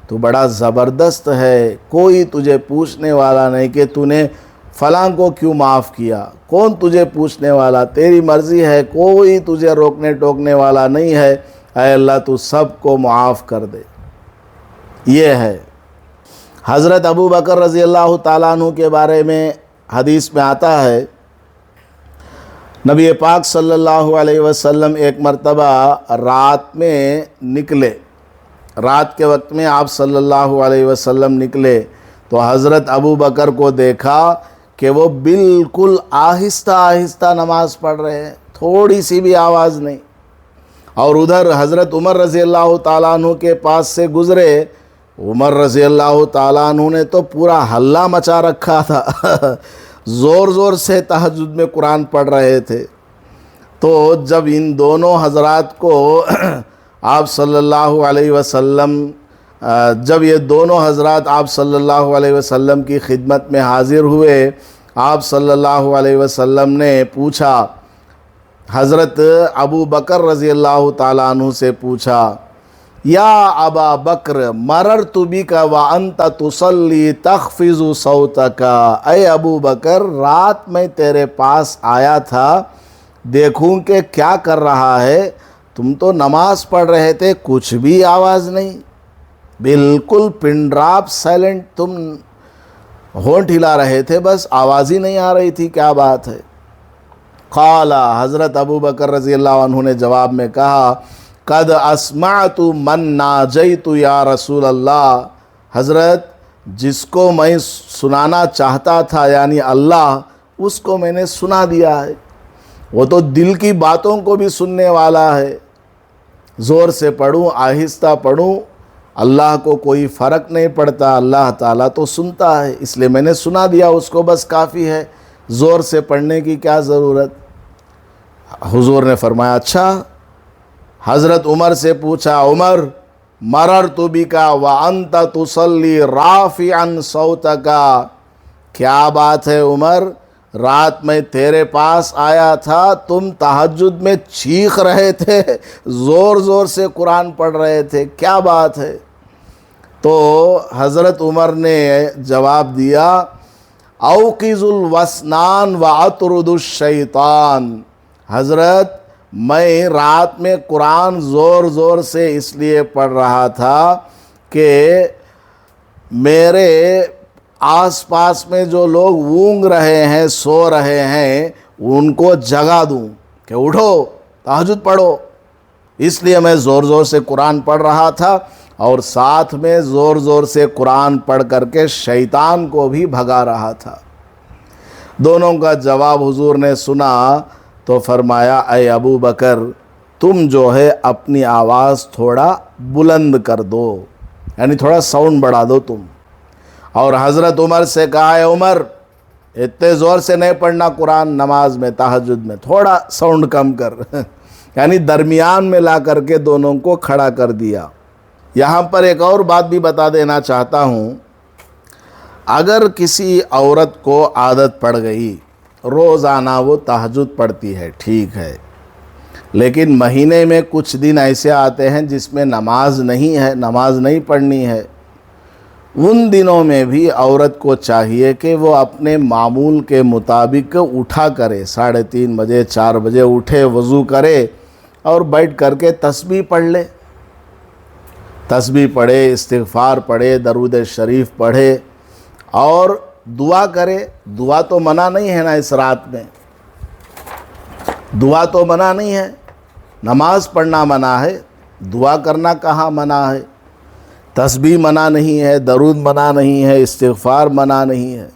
تو بڑا زبردست ہے، کوئی تجھے پوچھنے والا نہیں کہ تو نے فلاں کو کیوں معاف کیا، کون تجھے پوچھنے والا، تیری مرضی ہے، کوئی تجھے روکنے ٹوکنے والا نہیں ہے، اے اللہ تو سب کو معاف کر دے۔ یہ ہے حضرت ابو بکر رضی اللہ تعالیٰ عنہ کے بارے میں حدیث میں آتا ہے، نبی پاک صلی اللہ علیہ وسلم ایک مرتبہ رات میں نکلے، رات کے وقت میں آپ صلی اللہ علیہ وسلم نکلے تو حضرت ابو بکر کو دیکھا کہ وہ بالکل آہستہ آہستہ نماز پڑھ رہے ہیں، تھوڑی سی بھی آواز نہیں، اور ادھر حضرت عمر رضی اللہ تعالیٰ عنہ کے پاس سے گزرے، عمر رضی اللہ تعالیٰ عنہ نے تو پورا ہلہ مچا رکھا تھا، زور زور سے تہجد میں قرآن پڑھ رہے تھے۔ تو جب ان دونوں حضرات کو آپ صلی اللہ علیہ وسلم، جب یہ دونوں حضرات آپ صلی اللہ علیہ وسلم کی خدمت میں حاضر ہوئے، آپ صلی اللہ علیہ وسلم نے پوچھا، حضرت ابو بکر رضی اللہ تعالیٰ عنہ سے پوچھا، یا ابا بکر مررت بک وانت تصلی تخفض صوتک، اے ابو بکر رات میں تیرے پاس آیا تھا، دیکھوں کہ کیا کر رہا ہے، تم تو نماز پڑھ رہے تھے، کچھ بھی آواز نہیں، بالکل پن ڈراپ سائلنٹ، تم ہونٹ ہلا رہے تھے، بس آواز ہی نہیں آ رہی تھی، کیا بات ہے؟ قال، حضرت ابو بکر رضی اللہ عنہ نے جواب میں کہا، قد اسمعت من ناجیت یا رسول اللہ، حضرت جس کو میں سنانا چاہتا تھا یعنی اللہ، اس کو میں نے سنا دیا ہے، وہ تو دل کی باتوں کو بھی سننے والا ہے، زور سے پڑھوں آہستہ پڑھوں اللہ کو کوئی فرق نہیں پڑتا، اللہ تعالیٰ تو سنتا ہے، اس لیے میں نے سنا دیا اس کو، بس کافی ہے، زور سے پڑھنے کی کیا ضرورت؟ حضور نے فرمایا اچھا۔ حضرت عمر سے پوچھا، عمر مررت بک وانت تصلی رافعا صوتک، کیا بات ہے عمر، رات میں تیرے پاس آیا تھا، تم تہجد میں چیخ رہے تھے، زور زور سے قرآن پڑھ رہے تھے، کیا بات ہے؟ تو حضرت عمر نے جواب دیا، اوقظ الوسنان واطرد الشیطان، حضرت میں رات میں قرآن زور زور سے اس لیے پڑھ رہا تھا کہ میرے آس پاس میں جو لوگ اونگ رہے ہیں، سو رہے ہیں، ان کو جگا دوں کہ اٹھو تہجد پڑھو، اس لیے میں زور زور سے قرآن پڑھ رہا تھا، اور ساتھ میں زور زور سے قرآن پڑھ کر کے شیطان کو بھی بھگا رہا تھا۔ دونوں کا جواب حضور نے سنا تو فرمایا، اے ابو بکر تم جو ہے اپنی آواز تھوڑا بلند کر دو، یعنی تھوڑا ساؤنڈ بڑھا دو تم، اور حضرت عمر سے کہا، اے عمر اتنے زور سے نہیں پڑھنا قرآن نماز میں، تہجد میں، تھوڑا ساؤنڈ کم کر یعنی درمیان میں لا کر کے دونوں کو کھڑا کر دیا۔ یہاں پر ایک اور بات بھی بتا دینا چاہتا ہوں، اگر کسی عورت کو عادت پڑ گئی روزانہ وہ تہجد پڑھتی ہے، ٹھیک ہے، لیکن مہینے میں کچھ دن ایسے آتے ہیں جس میں نماز نہیں ہے، نماز نہیں پڑھنی ہے، ان دنوں میں بھی عورت کو چاہیے کہ وہ اپنے معمول کے مطابق اٹھا کرے، 3:30 بجے 4 بجے اٹھے، وضو کرے اور بیٹھ کر کے تسبیح پڑھ لے، تسبیح پڑھے، استغفار پڑھے، درود شریف پڑھے اور دعا کرے۔ دعا تو منع نہیں ہے نا، اس رات میں دعا تو منع نہیں ہے، نماز پڑھنا منع ہے، دعا کرنا کہاں منع ہے، تسبیح منع نہیں ہے، درود منع نہیں ہے، استغفار منع نہیں ہے،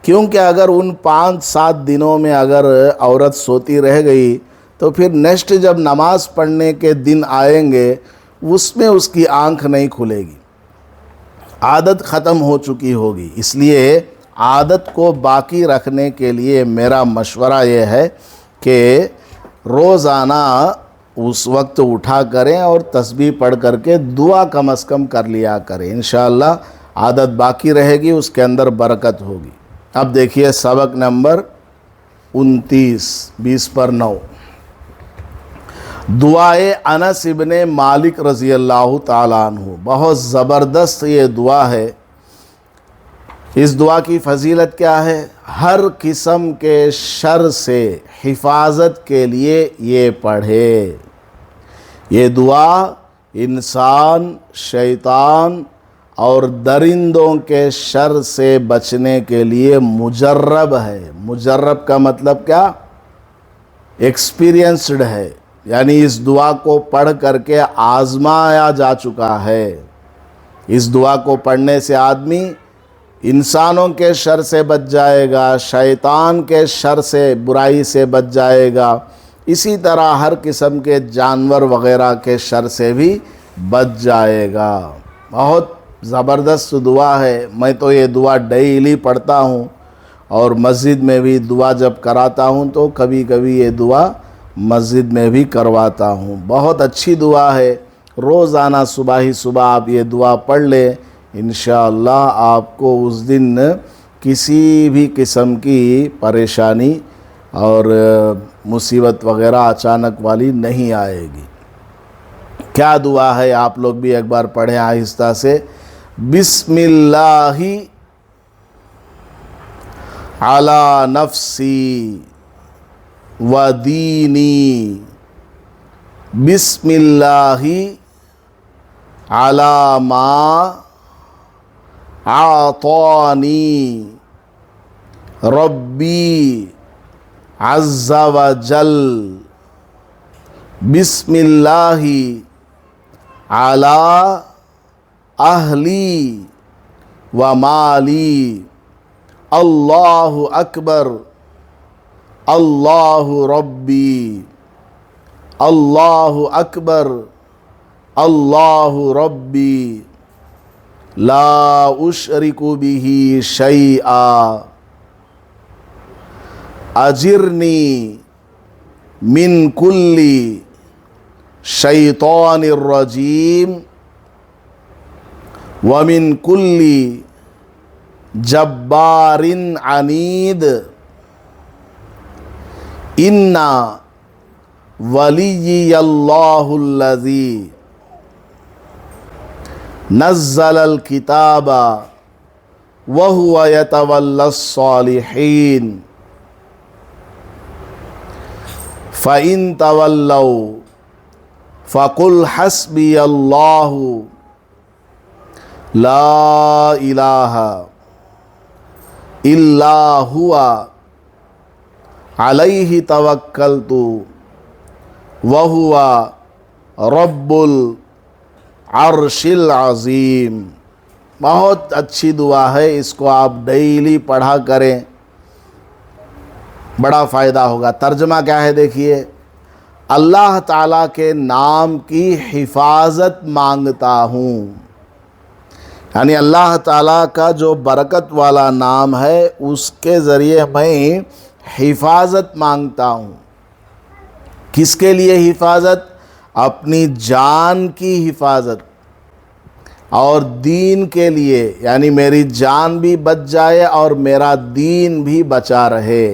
کیونکہ اگر ان 5-7 دنوں میں اگر عورت سوتی رہ گئی تو پھر نیکسٹ جب نماز پڑھنے کے دن آئیں گے اس میں اس کی آنکھ نہیں کھلے گی، عادت ختم ہو چکی ہوگی۔ اس لیے عادت کو باقی رکھنے کے لیے میرا مشورہ یہ ہے کہ روزانہ اس وقت اٹھا کریں اور تسبیح پڑھ کر کے دعا کم از کم کر لیا کریں، انشاءاللہ عادت باقی رہے گی، اس کے اندر برکت ہوگی۔ اب دیکھیے سبق نمبر 29، 20 پر 9، دعائے انس ابن مالک رضی اللہ تعالیٰ عنہ، بہت زبردست یہ دعا ہے۔ اس دعا کی فضیلت کیا ہے؟ ہر قسم کے شر سے حفاظت کے لیے یہ پڑھے۔ یہ دعا انسان، شیطان اور درندوں کے شر سے بچنے کے لیے مجرب ہے۔ مجرب کا مطلب کیا؟ ایکسپیرینسڈ ہے، یعنی اس دعا کو پڑھ کر کے آزمایا جا چکا ہے۔ اس دعا کو پڑھنے سے آدمی انسانوں کے شر سے بچ جائے گا، شیطان کے شر سے، برائی سے بچ جائے گا، اسی طرح ہر قسم کے جانور وغیرہ کے شر سے بھی بچ جائے گا۔ بہت زبردست دعا ہے، میں تو یہ دعا ڈیلی پڑھتا ہوں، اور مسجد میں بھی دعا جب کراتا ہوں تو کبھی کبھی یہ دعا مسجد میں بھی کرواتا ہوں۔ بہت اچھی دعا ہے، روزانہ صبح ہی صبح آپ یہ دعا پڑھ لیں، انشاءاللہ آپ کو اس دن کسی بھی قسم کی پریشانی اور مصیبت وغیرہ اچانک والی نہیں آئے گی۔ کیا دعا ہے آپ لوگ بھی ایک بار پڑھیں آہستہ سے. بسم اللہ علی نفسی و دینی، بسم اللہ علی ما اعطانی ربی عز و جل، بسم اللہ علی اہلی و مالی، اللہ اکبر، اللہ ربی، اللہ اکبر، اللہ ربی، لا اشرک بہ شیئا، اجرنی من کل شیطان الرجیم ومن کل جبار عنید، ان ولی اللہ الذی نزل الکتاب وہو یتولی الصالحین، فَإِن تَوَلَّوْا فَقُلْ حَسْبِيَ اللَّهُ لَا إِلَٰهَ إِلَّا هُوَ عَلَيْهِ تَوَكَّلْتُ وَهُوَ رَبُّ الْعَرْشِ الْعَظِيمِ. بہت اچھی دعا ہے، اس کو آپ ڈیلی پڑھا کریں، بڑا فائدہ ہوگا. ترجمہ کیا ہے دیکھیے، اللہ تعالیٰ کے نام کی حفاظت مانگتا ہوں، یعنی اللہ تعالیٰ کا جو برکت والا نام ہے اس کے ذریعے میں حفاظت مانگتا ہوں. کس کے لیے حفاظت؟ اپنی جان کی حفاظت اور دین کے لیے، یعنی میری جان بھی بچ جائے اور میرا دین بھی بچا رہے.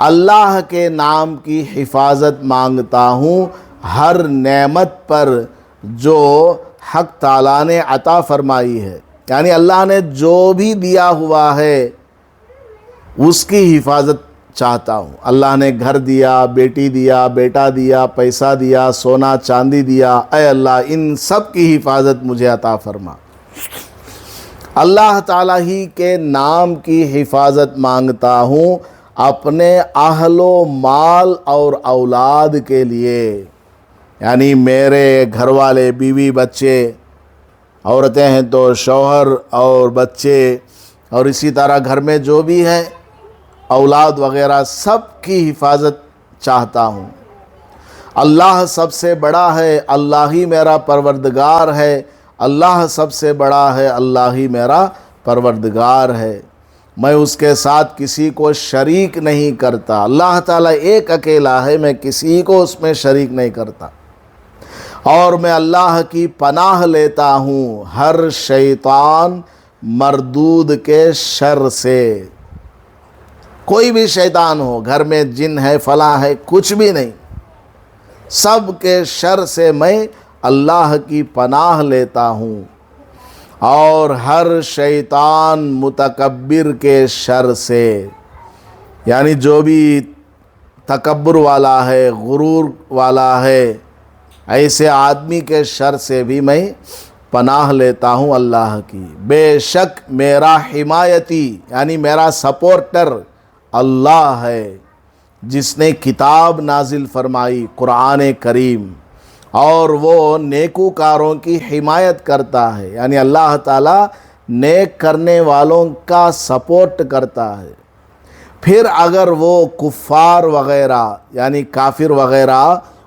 اللہ کے نام کی حفاظت مانگتا ہوں ہر نعمت پر جو حق تعالیٰ نے عطا فرمائی ہے، یعنی اللہ نے جو بھی دیا ہوا ہے اس کی حفاظت چاہتا ہوں. اللہ نے گھر دیا، بیٹی دیا، بیٹا دیا، پیسہ دیا، سونا چاندی دیا، اے اللہ ان سب کی حفاظت مجھے عطا فرما. اللہ تعالیٰ ہی کے نام کی حفاظت مانگتا ہوں اپنے اہل و مال اور اولاد کے لیے، یعنی میرے گھر والے، بیوی بچے، عورتیں ہیں تو شوہر اور بچے، اور اسی طرح گھر میں جو بھی ہیں اولاد وغیرہ، سب کی حفاظت چاہتا ہوں. اللہ سب سے بڑا ہے، اللہ ہی میرا پروردگار ہے، اللہ سب سے بڑا ہے، اللہ ہی میرا پروردگار ہے. میں اس کے ساتھ کسی کو شریک نہیں کرتا. اللہ تعالیٰ ایک اکیلا ہے، میں کسی کو اس میں شریک نہیں کرتا. اور میں اللہ کی پناہ لیتا ہوں ہر شیطان مردود کے شر سے. کوئی بھی شیطان ہو، گھر میں جن ہے، فلاں ہے، کچھ بھی نہیں، سب کے شر سے میں اللہ کی پناہ لیتا ہوں. اور ہر شیطان متکبر کے شر سے، یعنی جو بھی تکبر والا ہے، غرور والا ہے، ایسے آدمی کے شر سے بھی میں پناہ لیتا ہوں اللہ کی. بے شک میرا حمایتی، یعنی میرا سپورٹر اللہ ہے، جس نے کتاب نازل فرمائی قرآن کریم، اور وہ نیکوکاروں کی حمایت کرتا ہے، یعنی اللہ تعالیٰ نیک کرنے والوں کا سپورٹ کرتا ہے. پھر اگر وہ کفار وغیرہ یعنی کافر وغیرہ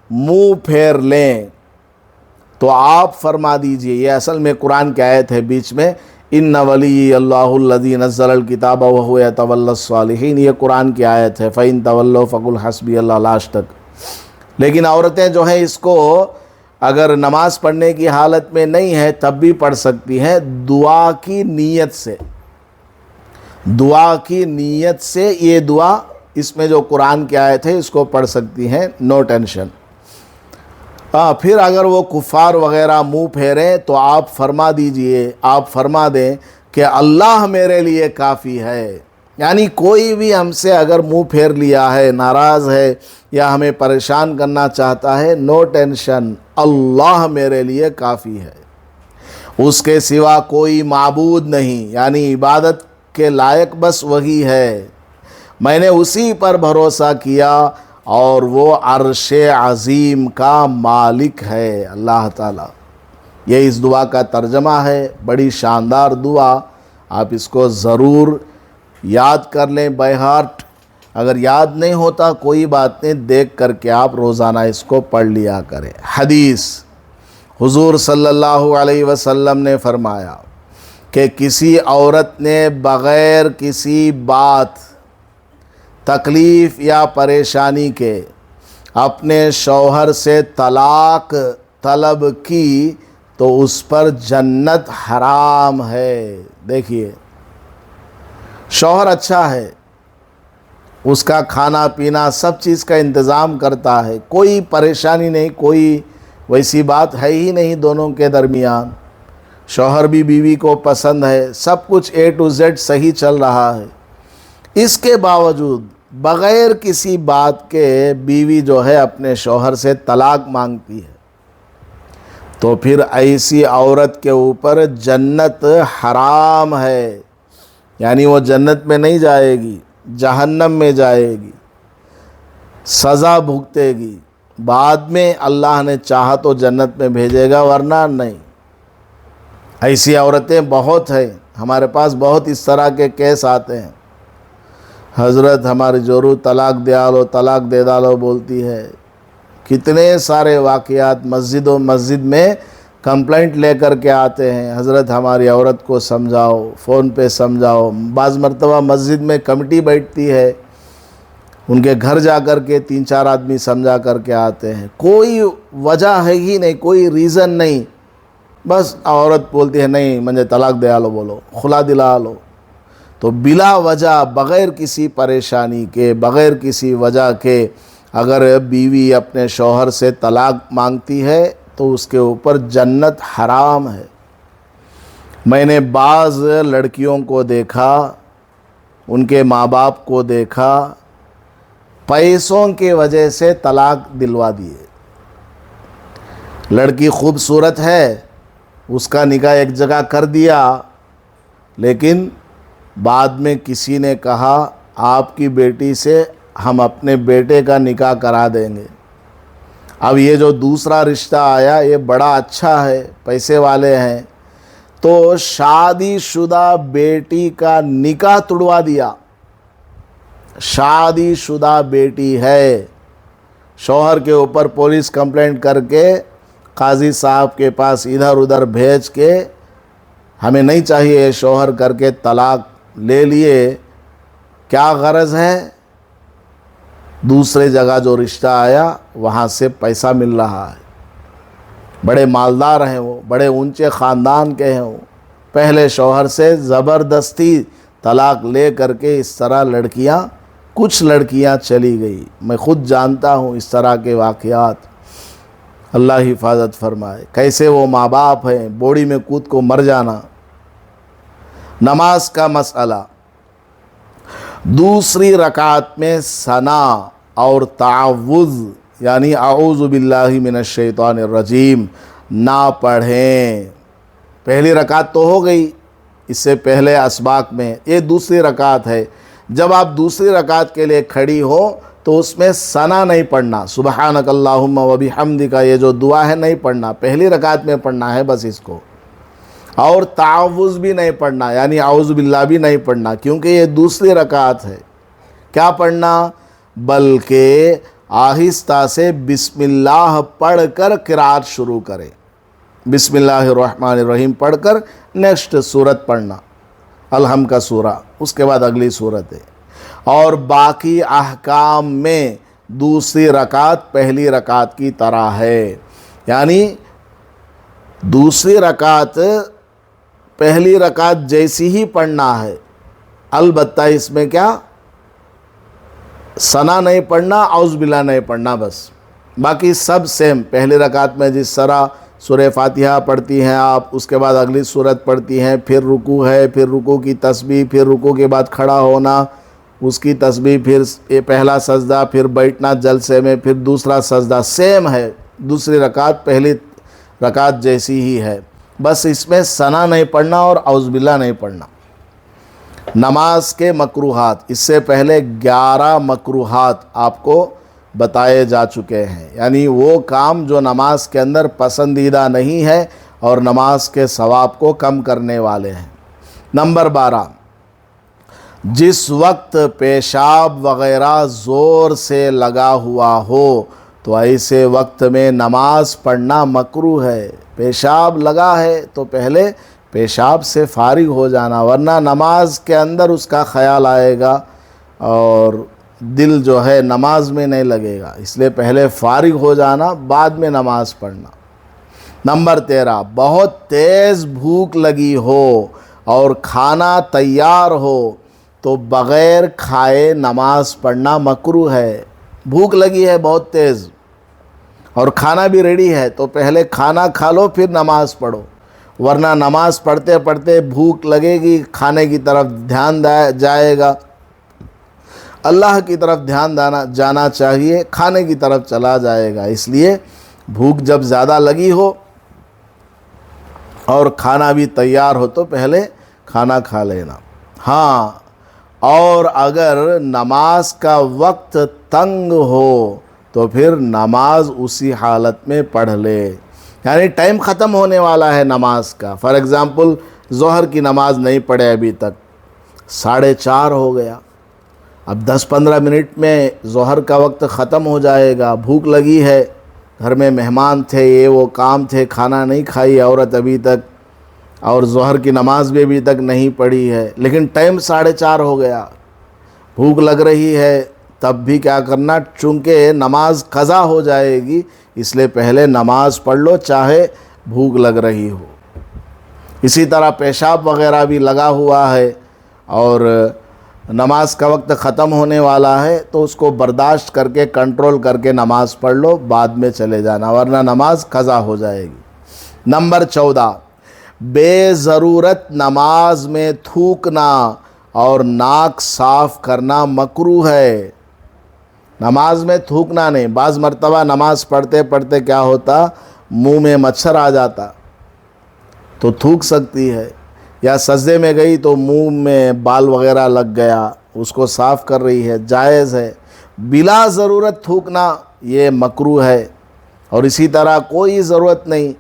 منہ پھیر لیں تو آپ فرما دیجئے، یہ اصل میں قرآن کی آیت ہے بیچ میں، ان ولی اللہ الذی نزل الکتاب وہو یتولی الصالحین، یہ قرآن کی آیت ہے. فَإِن تَوَلَّوْا فَقُلْ حَسْبِيَ اللَّهُ، لاسٹ تک. لیکن عورتیں جو ہیں اس کو اگر نماز پڑھنے کی حالت میں نہیں ہے تب بھی پڑھ سکتی ہیں، دعا کی نیت سے. دعا کی نیت سے یہ دعا، اس میں جو قرآن کی آیت ہے اس کو پڑھ سکتی ہیں، نو ٹینشن. پھر اگر وہ کفار وغیرہ منہ پھیریں تو آپ فرما دیجئے، آپ فرما دیں کہ اللہ میرے لیے کافی ہے۔ یعنی کوئی بھی ہم سے اگر منہ پھیر لیا ہے، ناراض ہے یا ہمیں پریشان کرنا چاہتا ہے، نو ٹینشن، اللہ میرے لیے کافی ہے، اس کے سوا کوئی معبود نہیں، یعنی عبادت کے لائق بس وہی ہے، میں نے اسی پر بھروسہ کیا، اور وہ عرش عظیم کا مالک ہے اللہ تعالیٰ۔ یہ اس دعا کا ترجمہ ہے، بڑی شاندار دعا، آپ اس کو ضرور یاد کر لیں بائی ہارٹ۔ اگر یاد نہیں ہوتا کوئی بات نہیں، دیکھ کر کے آپ روزانہ اس کو پڑھ لیا کریں۔ حدیث، حضور صلی اللہ علیہ وسلم نے فرمایا کہ کسی عورت نے بغیر کسی بات، تکلیف یا پریشانی کے اپنے شوہر سے طلاق طلب کی تو اس پر جنت حرام ہے۔ دیکھیے، شوہر اچھا ہے، اس کا کھانا پینا سب چیز کا انتظام کرتا ہے، کوئی پریشانی نہیں، کوئی ویسی بات ہے ہی نہیں دونوں کے درمیان، شوہر بھی بیوی کو پسند ہے، سب کچھ A to Z صحیح چل رہا ہے، اس کے باوجود بغیر کسی بات کے بیوی جو ہے اپنے شوہر سے طلاق مانگتی ہے، تو پھر ایسی عورت کے اوپر جنت حرام ہے، یعنی وہ جنت میں نہیں جائے گی، جہنم میں جائے گی، سزا بھگتے گی، بعد میں اللہ نے چاہا تو جنت میں بھیجے گا، ورنہ نہیں۔ ایسی عورتیں بہت ہیں، ہمارے پاس بہت اس طرح کے کیس آتے ہیں، حضرت ہماری جورو طلاق طلاق دے ڈالو بولتی ہے، کتنے سارے واقعات مسجد میں کمپلینٹ لے کر کے آتے ہیں، حضرت ہماری عورت کو سمجھاؤ، فون پہ سمجھاؤ۔ بعض مرتبہ مسجد میں کمیٹی بیٹھتی ہے، ان کے گھر جا کر کے 3-4 آدمی سمجھا کر کے آتے ہیں، کوئی وجہ ہے ہی نہیں، کوئی ریزن نہیں، بس عورت بولتی ہے نہیں مجھے طلاق دے آلو، بولو خلا دلا لو۔ تو بلا وجہ، بغیر کسی پریشانی کے، بغیر کسی وجہ کے اگر بیوی اپنے شوہر سے طلاق مانگتی ہے تو اس کے اوپر جنت حرام ہے۔ میں نے بعض لڑکیوں کو دیکھا، ان کے ماں باپ کو دیکھا، پیسوں کی وجہ سے طلاق دلوا دیے۔ لڑکی خوبصورت ہے، اس کا نکاح ایک جگہ کر دیا، لیکن بعد میں کسی نے کہا آپ کی بیٹی سے ہم اپنے بیٹے کا نکاح کرا دیں گے۔ اب یہ جو دوسرا رشتہ آیا یہ بڑا اچھا ہے، پیسے والے ہیں، تو شادی شدہ بیٹی کا نکاح توڑوا دیا۔ شادی شدہ بیٹی ہے، شوہر کے اوپر پولیس کمپلینٹ کر کے قاضی صاحب کے پاس ادھر ادھر بھیج کے ہمیں نہیں چاہیے شوہر کر کے طلاق لے لیے۔ کیا غرض ہے؟ دوسرے جگہ جو رشتہ آیا وہاں سے پیسہ مل رہا ہے، بڑے مالدار ہیں وہ، بڑے اونچے خاندان کے ہیں وہ، پہلے شوہر سے زبردستی طلاق لے کر کے اس طرح کچھ لڑکیاں چلی گئی۔ میں خود جانتا ہوں اس طرح کے واقعات، اللہ حفاظت فرمائے۔ کیسے وہ ماں باپ ہیں، بوڑی میں کود کو مر جانا۔ نماز کا مسئلہ، دوسری رکعت میں ثنا اور تعوذ یعنی اعوذ باللہ من الشیطان الرجیم نہ پڑھیں۔ پہلی رکعت تو ہو گئی، اس سے پہلے اسباق میں یہ دوسری رکعت ہے، جب آپ دوسری رکعت کے لیے کھڑی ہو تو اس میں ثنا نہیں پڑھنا، سبحانک اللہم و بحمدک یہ جو دعا ہے نہیں پڑھنا، پہلی رکعت میں پڑھنا ہے بس اس کو، اور تعوذ بھی نہیں پڑھنا، یعنی اعوذ باللہ بھی نہیں پڑھنا، کیونکہ یہ دوسری رکعت ہے۔ کیا پڑھنا؟ بلکہ آہستہ سے بسم اللہ پڑھ کر قرات شروع کریں، بسم اللہ الرحمن الرحیم پڑھ کر نیکسٹ سورت پڑھنا، الحمد کا سورہ، اس کے بعد اگلی سورت ہے۔ اور باقی احکام میں دوسری رکعت پہلی رکعت کی طرح ہے، یعنی دوسری رکعت پہلی رکعت جیسی ہی پڑھنا ہے، البتہ اس میں کیا؟ ثنا نہیں پڑھنا، اعوذ باللہ نہیں پڑھنا بس، باقی سب سیم. پہلی رکعت میں جس طرح سورہ فاتحہ پڑھتی ہیں آپ، اس کے بعد اگلی سورت پڑھتی ہیں، پھر رکوع ہے، پھر رکوع کی تسبیح، پھر رکوع کے بعد کھڑا ہونا، اس کی تسبیح، پھر یہ پہلا سجدہ، پھر بیٹھنا جلسے میں، پھر دوسرا سجدہ، سیم ہے. دوسری رکعت پہلی رکعت جیسی ہی ہے، بس اس میں ثنا نہیں پڑھنا اور اعوذ باللہ نہیں پڑھنا. نماز کے مکروہات، اس سے پہلے 11 مکروہات آپ کو بتائے جا چکے ہیں، یعنی وہ کام جو نماز کے اندر پسندیدہ نہیں ہے اور نماز کے ثواب کو کم کرنے والے ہیں. نمبر 12، جس وقت پیشاب وغیرہ زور سے لگا ہوا ہو تو ایسے وقت میں نماز پڑھنا مکروہ ہے. پیشاب لگا ہے تو پہلے پیشاب سے فارغ ہو جانا، ورنہ نماز کے اندر اس کا خیال آئے گا اور دل جو ہے نماز میں نہیں لگے گا. اس لیے پہلے فارغ ہو جانا، بعد میں نماز پڑھنا. نمبر 13، بہت تیز بھوک لگی ہو اور کھانا تیار ہو تو بغیر کھائے نماز پڑھنا مکروہ ہے. بھوک لگی ہے بہت تیز اور کھانا بھی ریڈی ہے تو پہلے کھانا کھا لو پھر نماز پڑھو، ورنہ نماز پڑھتے پڑھتے بھوک لگے گی، کھانے کی طرف دھیان جائے گا. اللہ کی طرف دھیان جانا چاہیے، کھانے کی طرف چلا جائے گا. اس لیے بھوک جب زیادہ لگی ہو اور کھانا بھی تیار ہو تو پہلے کھانا کھا لینا. ہاں، اور اگر نماز کا وقت تنگ ہو تو پھر نماز اسی حالت میں پڑھ لے، یعنی ٹائم ختم ہونے والا ہے نماز کا. فار ایگزامپل ظہر کی نماز نہیں پڑھے ابھی تک، 4:30 ہو گیا، اب 10-15 منٹ میں ظہر کا وقت ختم ہو جائے گا. بھوک لگی ہے، گھر میں مہمان تھے، یہ وہ کام تھے، کھانا نہیں کھائی عورت ابھی تک، اور ظہر کی نماز بھی ابھی تک نہیں پڑھی ہے، لیکن ٹائم 4:30 ہو گیا، بھوک لگ رہی ہے. تب بھی کیا کرنا، چونکہ نماز قضا ہو جائے گی، اس لیے پہلے نماز پڑھ لو چاہے بھوک لگ رہی ہو. اسی طرح پیشاب وغیرہ بھی لگا ہوا ہے اور نماز کا وقت ختم ہونے والا ہے تو اس کو برداشت کر کے کنٹرول کر کے نماز پڑھ لو، بعد میں چلے جانا ورنہ نماز قضا ہو جائے گی. نمبر 14، بے ضرورت نماز میں تھوکنا اور ناک صاف کرنا مکروہ ہے. نماز میں تھوکنا نہیں. بعض مرتبہ نماز پڑھتے پڑھتے کیا ہوتا، منہ میں مچھر آ جاتا تو تھوک سکتی ہے، یا سجدے میں گئی تو منہ میں بال وغیرہ لگ گیا، اس کو صاف کر رہی ہے، جائز ہے. بلا ضرورت تھوکنا یہ مکروہ ہے. اور اسی طرح کوئی ضرورت نہیں،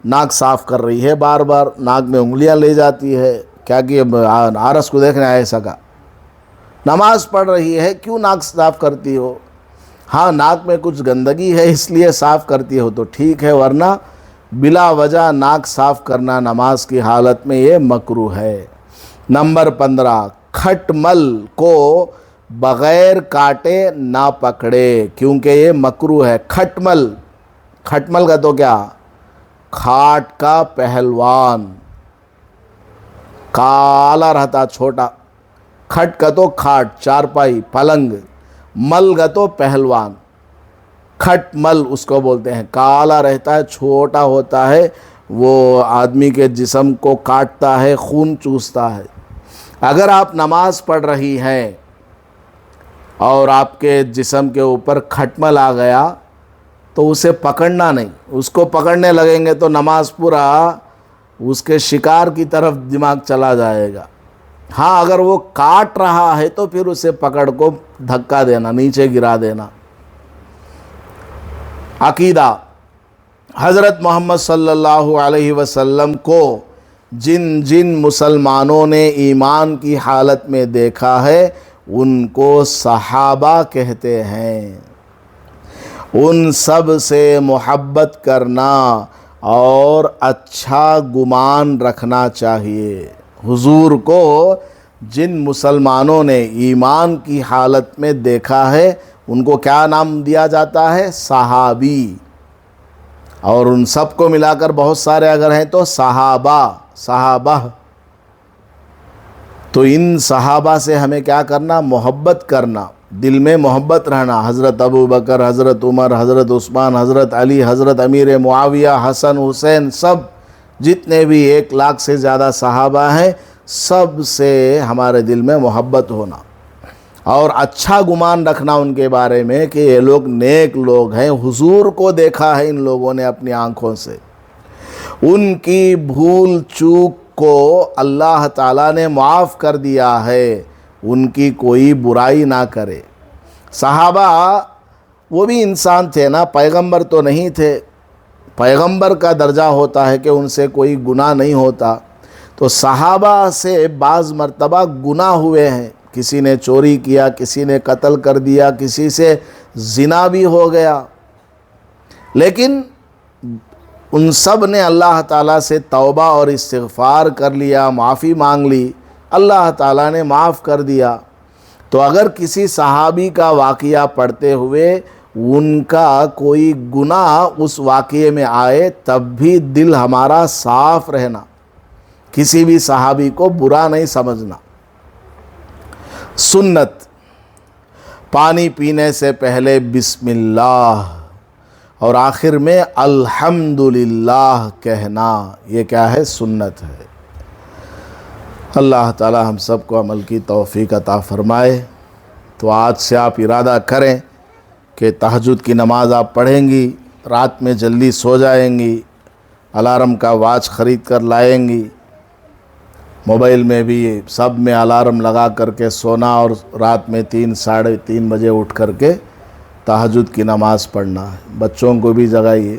ناک صاف کر رہی ہے، بار بار ناک میں انگلیاں لے جاتی ہے، کیا کہ عارض کو دیکھنا ہے ایسا کا، نماز پڑھ رہی ہے کیوں ناک صاف کرتی ہو؟ ہاں ناک میں کچھ گندگی ہے اس لیے صاف کرتی ہو تو ٹھیک ہے، ورنہ بلا وجہ ناک صاف کرنا نماز کی حالت میں یہ مکروہ ہے. نمبر 15، کھٹمل کو بغیر کاٹے نہ پکڑے کیونکہ یہ مکروہ ہے. کھٹمل کا تو کیا، کھاٹ کا پہلوان، کالا رہتا چھوٹا، کھٹ کا تو کھاٹ چارپائی پلنگ، مل کا تو پہلوان. کھٹ مل اس کو بولتے ہیں، کالا رہتا ہے، چھوٹا ہوتا ہے، وہ آدمی کے جسم کو کاٹتا ہے، خون چوستا ہے. اگر آپ نماز پڑھ رہی ہیں اور آپ کے جسم کے اوپر کھٹمل آ گیا تو اسے پکڑنا نہیں. اس کو پکڑنے لگیں گے تو نماز پورا اس کے شکار کی طرف دماغ چلا جائے گا. ہاں اگر وہ کاٹ رہا ہے تو پھر اسے پکڑ کو دھکا دینا، نیچے گرا دینا. عقیدہ، حضرت محمد صلی اللہ علیہ وسلم کو جن جن مسلمانوں نے ایمان کی حالت میں دیکھا ہے ان کو صحابہ کہتے ہیں. ان سب سے محبت کرنا اور اچھا گمان رکھنا چاہیے. حضور کو جن مسلمانوں نے ایمان کی حالت میں دیکھا ہے ان کو کیا نام دیا جاتا ہے؟ صحابی. اور ان سب کو ملا کر بہت سارے اگر ہیں تو صحابہ. تو ان صحابہ سے ہمیں کیا کرنا؟ محبت کرنا. دل میں محبت رہنا. حضرت ابو بکر، حضرت عمر، حضرت عثمان، حضرت علی، حضرت امیر معاویہ، حسن، حسین، سب جتنے بھی 1,00,000 سے زیادہ صحابہ ہیں، سب سے ہمارے دل میں محبت ہونا اور اچھا گمان رکھنا ان کے بارے میں کہ یہ لوگ نیک لوگ ہیں. حضور کو دیکھا ہے ان لوگوں نے اپنی آنکھوں سے. ان کی بھول چوک کو اللہ تعالیٰ نے معاف کر دیا ہے. ان کی کوئی برائی نہ کرے. صحابہ وہ بھی انسان تھے نا، پیغمبر تو نہیں تھے. پیغمبر کا درجہ ہوتا ہے کہ ان سے کوئی گناہ نہیں ہوتا. تو صحابہ سے بعض مرتبہ گناہ ہوئے ہیں. کسی نے چوری کیا، کسی نے قتل کر دیا، کسی سے زنا بھی ہو گیا، لیکن ان سب نے اللہ تعالیٰ سے توبہ اور استغفار کر لیا، معافی مانگ لی، اللہ تعالیٰ نے معاف کر دیا. تو اگر کسی صحابی کا واقعہ پڑھتے ہوئے ان کا کوئی گناہ اس واقعے میں آئے، تب بھی دل ہمارا صاف رہنا، کسی بھی صحابی کو برا نہیں سمجھنا. سنت: پانی پینے سے پہلے بسم اللہ اور آخر میں الحمدللہ کہنا. یہ کیا ہے؟ سنت ہے. اللہ تعالی ہم سب کو عمل کی توفیق عطا فرمائے. تو آج سے آپ ارادہ کریں کہ تہجد کی نماز آپ پڑھیں گی، رات میں جلدی سو جائیں گی، الارم کا واچ خرید کر لائیں گی، موبائل میں بھی سب میں الارم لگا کر کے سونا، اور رات میں 3 ساڑھے 3 بجے اٹھ کر کے تہجد کی نماز پڑھنا ہے. بچوں کو بھی جگائیے.